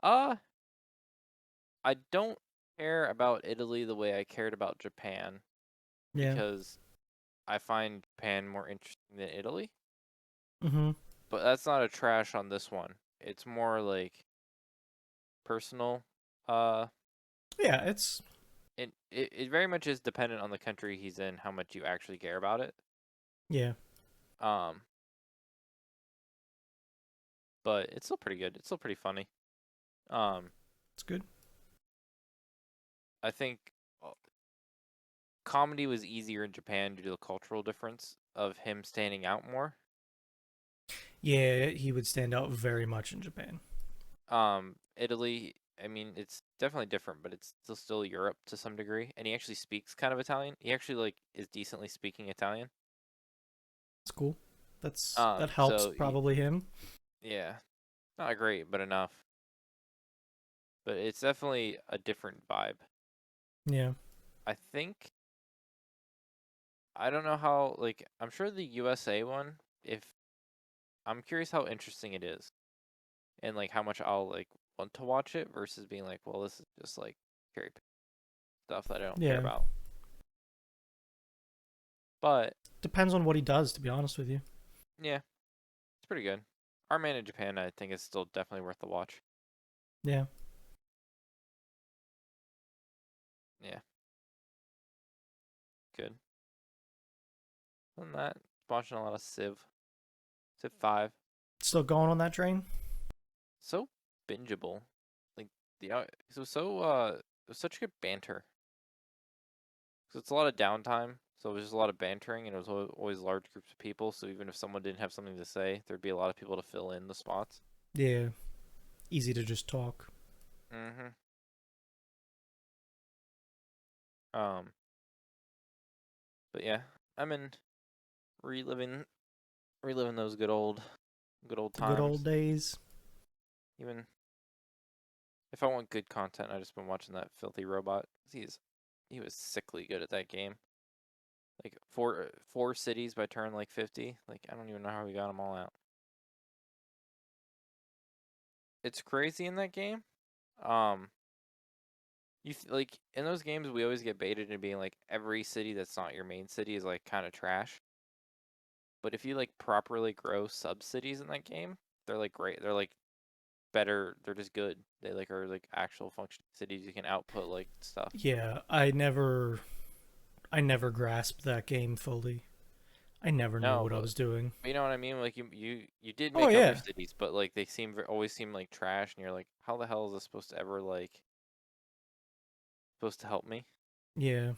Uh. I don't care about Italy the way I cared about Japan Yeah. because I find Japan more interesting than Italy. Mm-hmm. But that's not a trash on this one. It's more like personal. Uh, Yeah, it's it very much is dependent on the country he's in, how much you actually care about it. yeah, Um, but it's still pretty good. It's still pretty funny. Um, it's good. I think uh, comedy was easier in Japan due to the cultural difference of him standing out more. Yeah, he would stand out very much in Japan. Italy I mean, it's definitely different, but it's still Europe to some degree. And he actually speaks kind of Italian. He actually like is decently speaking Italian. That's cool. That helps So probably him. yeah, not great, but enough. But it's definitely a different vibe. Yeah. I think I don't know how like I'm sure the USA one. If I'm curious how interesting it is, and like how much I'll like want to watch it versus being like, well, this is just like cherry pick stuff that I don't care Yeah. about. But Depends on what he does, to be honest with you. yeah, it's pretty good. Our Man in Japan, I think, is still definitely worth the watch. Yeah. Yeah, good. Other than that, watching a lot of Civ 5. Still going on that train? So bingeable. Like it was it was such good banter. So it's a lot of downtime. So it was just a lot of bantering, and it was always large groups of people. So even if someone didn't have something to say, there'd be a lot of people to fill in the spots. Yeah. Easy to just talk. Mm-hmm. Um, but yeah, I'm in reliving reliving those good old The good old times. days. Even if I want good content, I just been watching that filthy robot. He was sickly good at that game. Like four cities by turn like 50. Like I don't even know how we got them all out. It's crazy in that game. Um, like in those games we always get baited into being like every city that's not your main city is like kind of trash. But if you like properly grow sub cities in that game, they're like great. They're like better. They're just good. They like are like actual functioning cities. You can output like stuff. Yeah, I never grasped that game fully. I never knew No, what I was doing. but you know what I mean? Like you did Oh make other yeah. cities, but like they always seem like trash, and you're like, how the hell is this supposed to ever like supposed to help me? Yeah.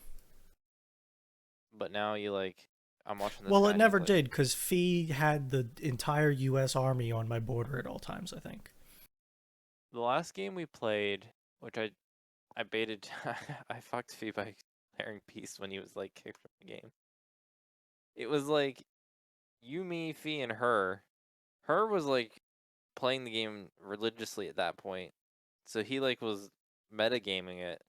But now you like, I'm watching this Well, guy, it and he's never like, did because Fee had the entire U.S. Army on my border at all times. I think. the last game we played, which I baited, I fucked Fee by declaring peace when he was like kicked from the game. It was like you, me, Fee, and her. Her was like playing the game religiously at that point, so he like was metagaming it.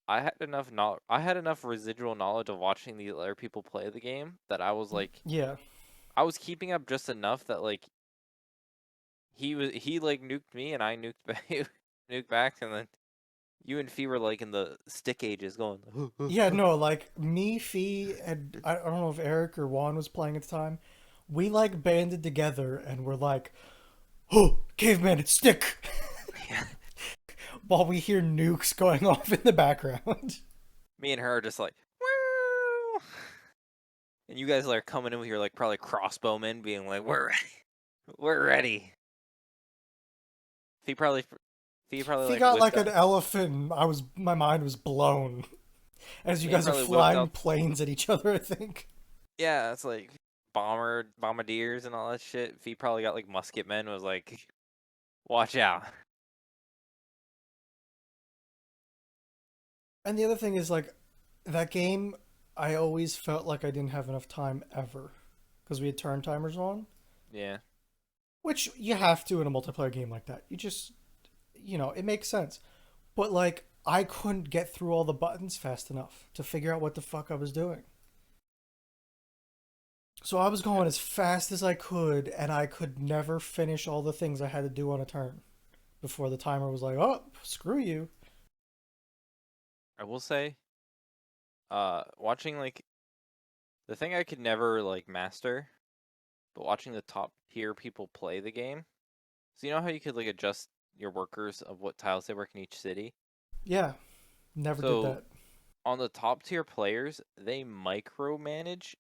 I had enough residual knowledge of watching the other people play the game that I was like, Yeah. I was keeping up just enough that like he like nuked me and I nuked back, nuked back, and then you and Fee were like in the stick ages going. Yeah. No, like me, Fee, and I don't know if Eric or Juan was playing at the time. We like banded together and were like, "Oh, caveman, it's stick!" Yeah. while we hear nukes going off in the background. Me and her are just like, woo! And you guys are coming in with your like probably crossbowmen, being like, we're ready. Fee probably, Fee probably Fee like got whipped like an out. elephant. My mind was blown as you Yeah, he guys are probably whipped flying out. planes at each other. I think. Yeah, it's like bombardiers and all that shit. Fee probably got like musket men. Was like, watch out. And the other thing is like that game. I always felt like I didn't have enough time ever because we had turn timers on, Yeah. which you have to in a multiplayer game like that. It makes sense. But like I couldn't get through all the buttons fast enough to figure out what the fuck I was doing. So I was going as fast as I could, and I could never finish all the things I had to do on a turn before the timer was like, "Oh, screw you." I will say, watching like the thing I could never like master, but watching the top tier people play the game. So you know how you could like adjust your workers of what tiles they work in each city? Yeah, never did So that. on the top tier players, they micromanage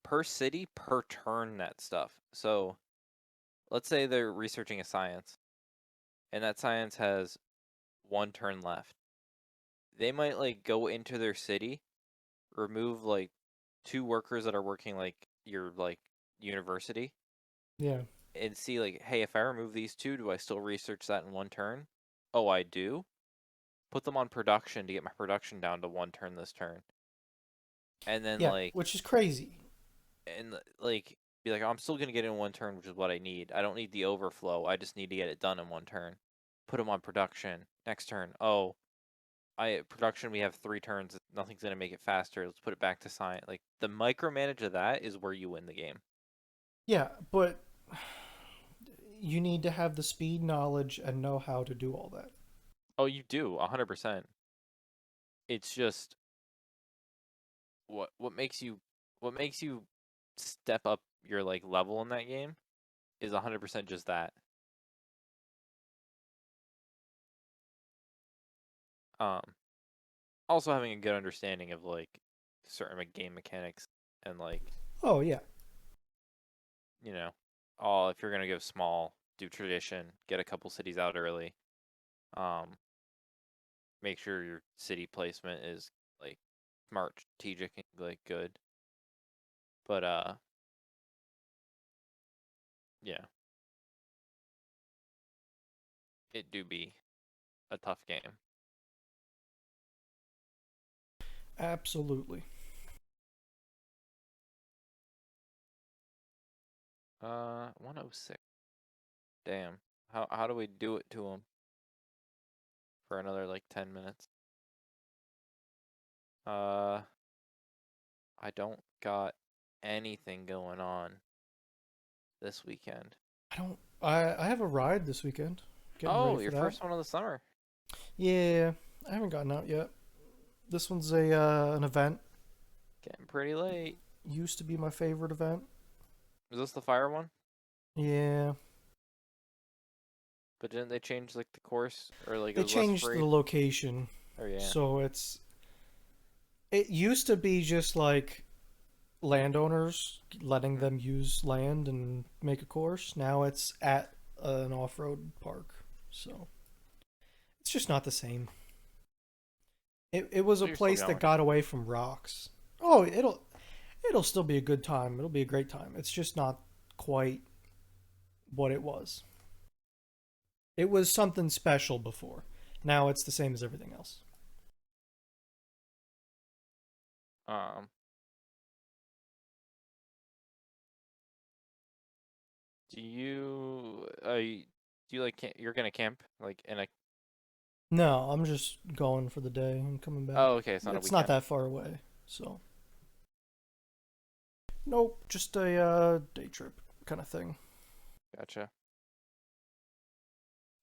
per city per turn that stuff. So let's say they're researching a science and that science has one turn left. They might like go into their city, remove like two workers that are working like your like university, Yeah, and see like, hey, if I remove these two, do I still research that in one turn? Oh, I do? Put them on production to get my production down to 1 turn this turn. And then Yeah, which is crazy. like be like, oh, I'm still gonna get it in 1 turn, which is what I need. I don't need the overflow. I just need to get it done in 1 turn. Put them on production. Next turn. Oh, I production. We have 3 turns. Nothing's gonna make it faster. Let's put it back to science. Like the micromanage of that is where you win the game. Yeah, but you need to have the speed, knowledge, and know how to do all that. Oh, you do 100%. It's just what makes you what makes you step up your like level in that game is 100% just that. Um, Also having a good understanding of like certain game mechanics and like Oh yeah, you know, all if you're gonna go small, do tradition, get a couple cities out early. Um, Make sure your city placement is like smart, strategic, and like good. But yeah, it do be a tough game. absolutely. 106. Damn. How do we do it to him for another like 10 minutes? Uh, I don't got anything going on this weekend. I don't. I have a ride this weekend. Getting ready Oh, for your that. first one of the summer. Yeah, I haven't gotten out yet. This one's a an event. Getting pretty late. Used to be my favorite event. Is this the fire one? Yeah, But didn't they change like the course or like it they was less changed the free? location, Oh yeah. so it used to be just like landowners letting Hmm. them use land and make a course. Now it's at an off-road park, so it's just not the same. It was So a you're still place that going. got away from rocks. Oh, it'll still be a good time. It'll be a great time. It's just not quite what it was. It was something special before. Now it's the same as everything else. Um, do you like you're gonna camp like in a No, I'm just going for the day and coming back. oh okay, it's not a It's not weekend. that far away, so nope, just a day trip kind of thing. Gotcha.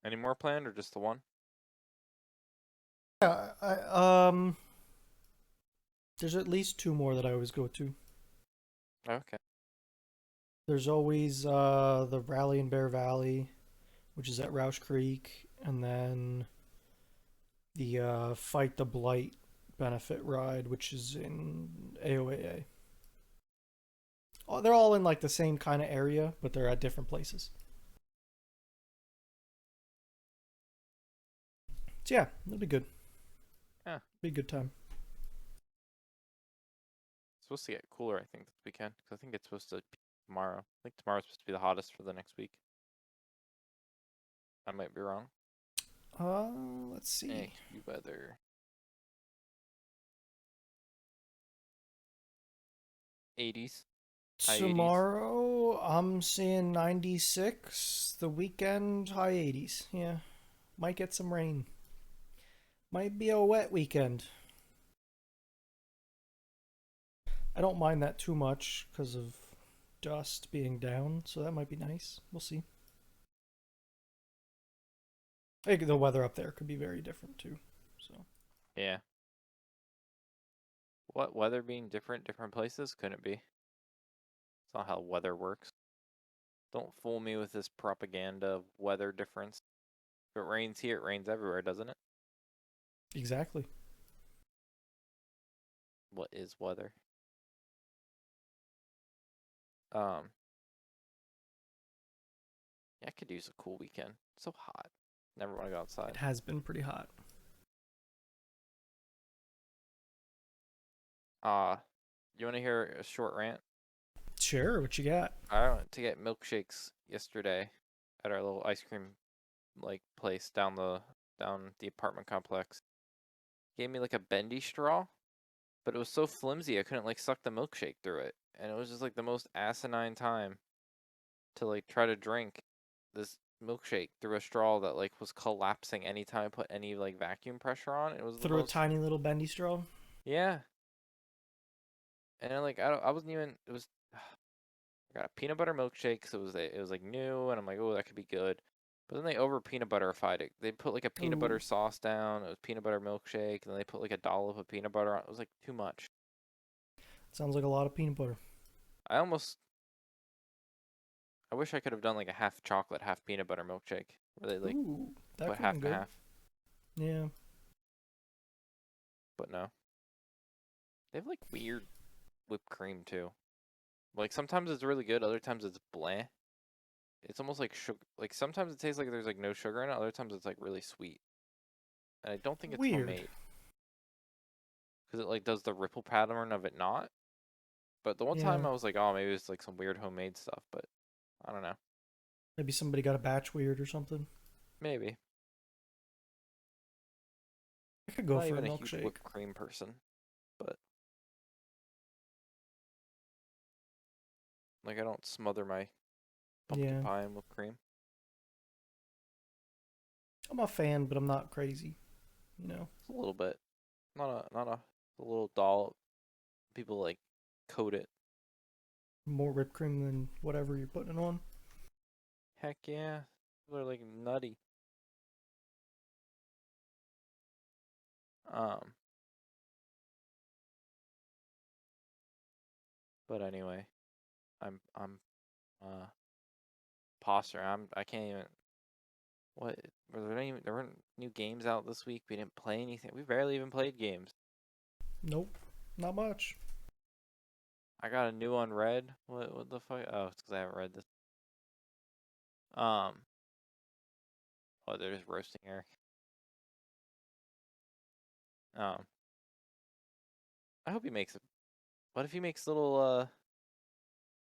Any more planned or just the one? Yeah, there's at least two more that I always go to. Okay. There's always the Rally in Bear Valley, which is at Roush Creek, and then the Fight the Blight benefit ride, which is in AOAA. Oh, they're all in like the same kind of area, but they're at different places. So yeah, it'll be good. Yeah. Be a good time. It's supposed to get cooler, I think, this weekend. Because I think it's supposed to be tomorrow. I think tomorrow's supposed to be the hottest for the next week. I might be wrong. Let's see. You weather. 80s. High 80s. Tomorrow, I'm seeing 96. The weekend, high 80s. Yeah, might get some rain. Might be a wet weekend. I don't mind that too much because of dust being down, so that might be nice. We'll see. I think the weather up there could be very different too. So Yeah. What weather being different, different places? Couldn't be. It's not how weather works. Don't fool me with this propaganda of weather difference. If it rains here, it rains everywhere, doesn't it? exactly. What is weather? Um, yeah, I could use a cool weekend. It's so hot. Never want to go It outside. has been pretty hot. Uh, you want to hear a short rant? Sure, what you got? I went to get milkshakes yesterday at our little ice cream like place down the apartment complex. Gave me like a bendy straw, but it was so flimsy I couldn't like suck the milkshake through it, and it was just like the most asinine time to like try to drink this milkshake through a straw that like was collapsing anytime I put any like vacuum pressure on. It was the Through a most, tiny little bendy straw. yeah. And then, like I wasn't even, it was, I got a peanut butter milkshake, so it was like new, and I'm like, oh, that could be good. But then they over peanut butterified it. They put like a peanut butter Ooh, sauce down. It was peanut butter milkshake, and then they put like a dollop of peanut butter on. It was like too much. sounds like a lot of peanut butter. I almost, I wish I could have done like a half chocolate, half peanut butter milkshake, where they like Ooh, that put could have half been and good. half. Yeah. But no, they have like weird whipped cream too. Like sometimes it's really good, other times it's bland. It's almost like sugar. Like sometimes it tastes like there's like no sugar in it, other times it's like really sweet. And I don't think it's Weird. homemade because it like does the ripple pattern of it not. But the one time Yeah. I was like, oh, maybe it's like some weird homemade stuff, but I don't know. Maybe somebody got a batch weird or something. Maybe. I could I'm go not for a even a huge milkshake. whipped cream person, but like I don't smother my pumpkin Yeah. pie in whipped cream. I'm a fan, but I'm not crazy. You know, It's a little bit. A little dollop. People like coat it. more whipped cream than whatever you're putting it on. Heck yeah. People are like nutty. Um, but anyway, I'm posture. I can't even. What there weren't new games out this week. We didn't play anything. We barely even played games. Nope, not much. I got a new unread. What the fuck? Oh, it's because I haven't read this. Um, oh, they're just roasting Eric. Um, I hope he makes it. What if he makes little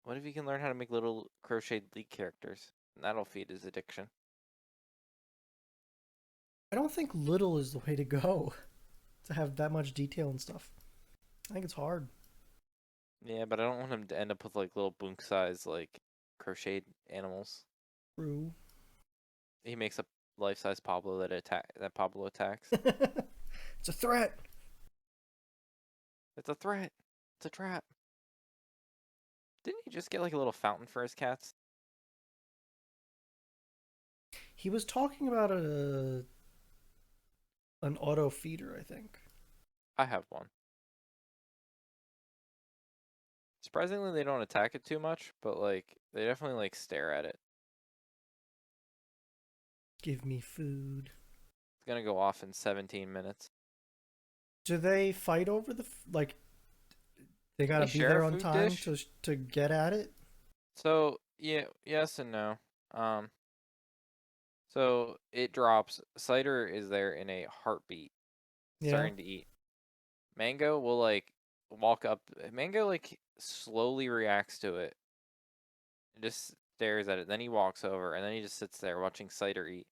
what if he can learn how to make little crocheted leak characters? And that'll feed his addiction. I don't think little is the way to go to have that much detail and stuff. I think it's hard. Yeah, but I don't want him to end up with like little boonk size like crocheted animals. True. He makes a life size Pablo that Pablo attacks. It's a threat. It's a threat. It's a trap. Didn't he just get like a little fountain for his cats? He was talking about an auto feeder, I think. I have one. Surprisingly, they don't attack it too much, but like they definitely like stare at it. Give me food. It's gonna go off in 17 minutes. Do they fight over like they They gotta be share a there on food time dish. to get at it? So yeah, yes and no. Um, so it drops. Cider is there in a heartbeat, Yeah. starting to eat. Mango will like walk up. Mango like slowly reacts to it and just stares at it. Then he walks over and then he just sits there watching Cider eat.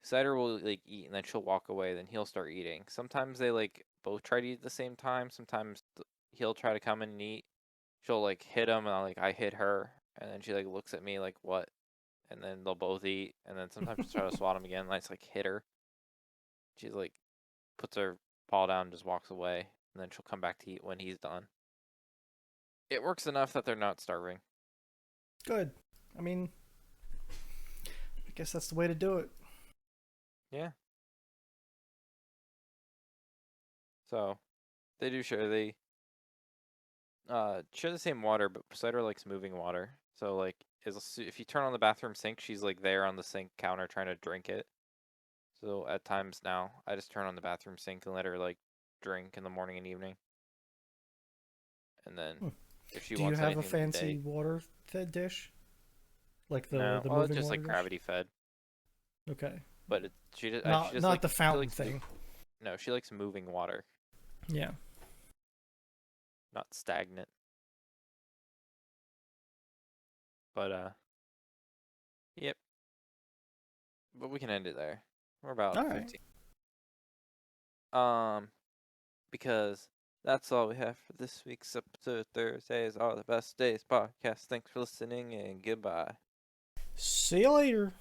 Cider will like eat and then she'll walk away. Then he'll start eating. Sometimes they like both try to eat at the same time. Sometimes he'll try to come in and eat. She'll like hit him and I hit her and then she like looks at me like what? And then they'll both eat and then sometimes she'll try to swat him again. And I just like hit her. She's like puts her paw down and just walks away and then she'll come back to eat when he's done. It works enough that they're not starving. Good. I mean, I guess that's the way to do it. Yeah. So they do share. They share the same water, but Cider likes moving water. So like, if you turn on the bathroom sink, she's like there on the sink counter trying to drink it. So at times now, I just turn on the bathroom sink and let her like drink in the morning and evening. And then Hmm. if she Do you wants have a anything in the fancy day, water fed dish? Like no, the well it's moving just water like dish? gravity fed. Okay. But she Not just not like the she fountain likes thing. no, she likes moving water, Yeah. not stagnant. But yep. But we can end it there. We're about All right. 15. Because that's all we have for this week's episode. Thursdays are the best days podcast. Thanks for listening and goodbye. See you later.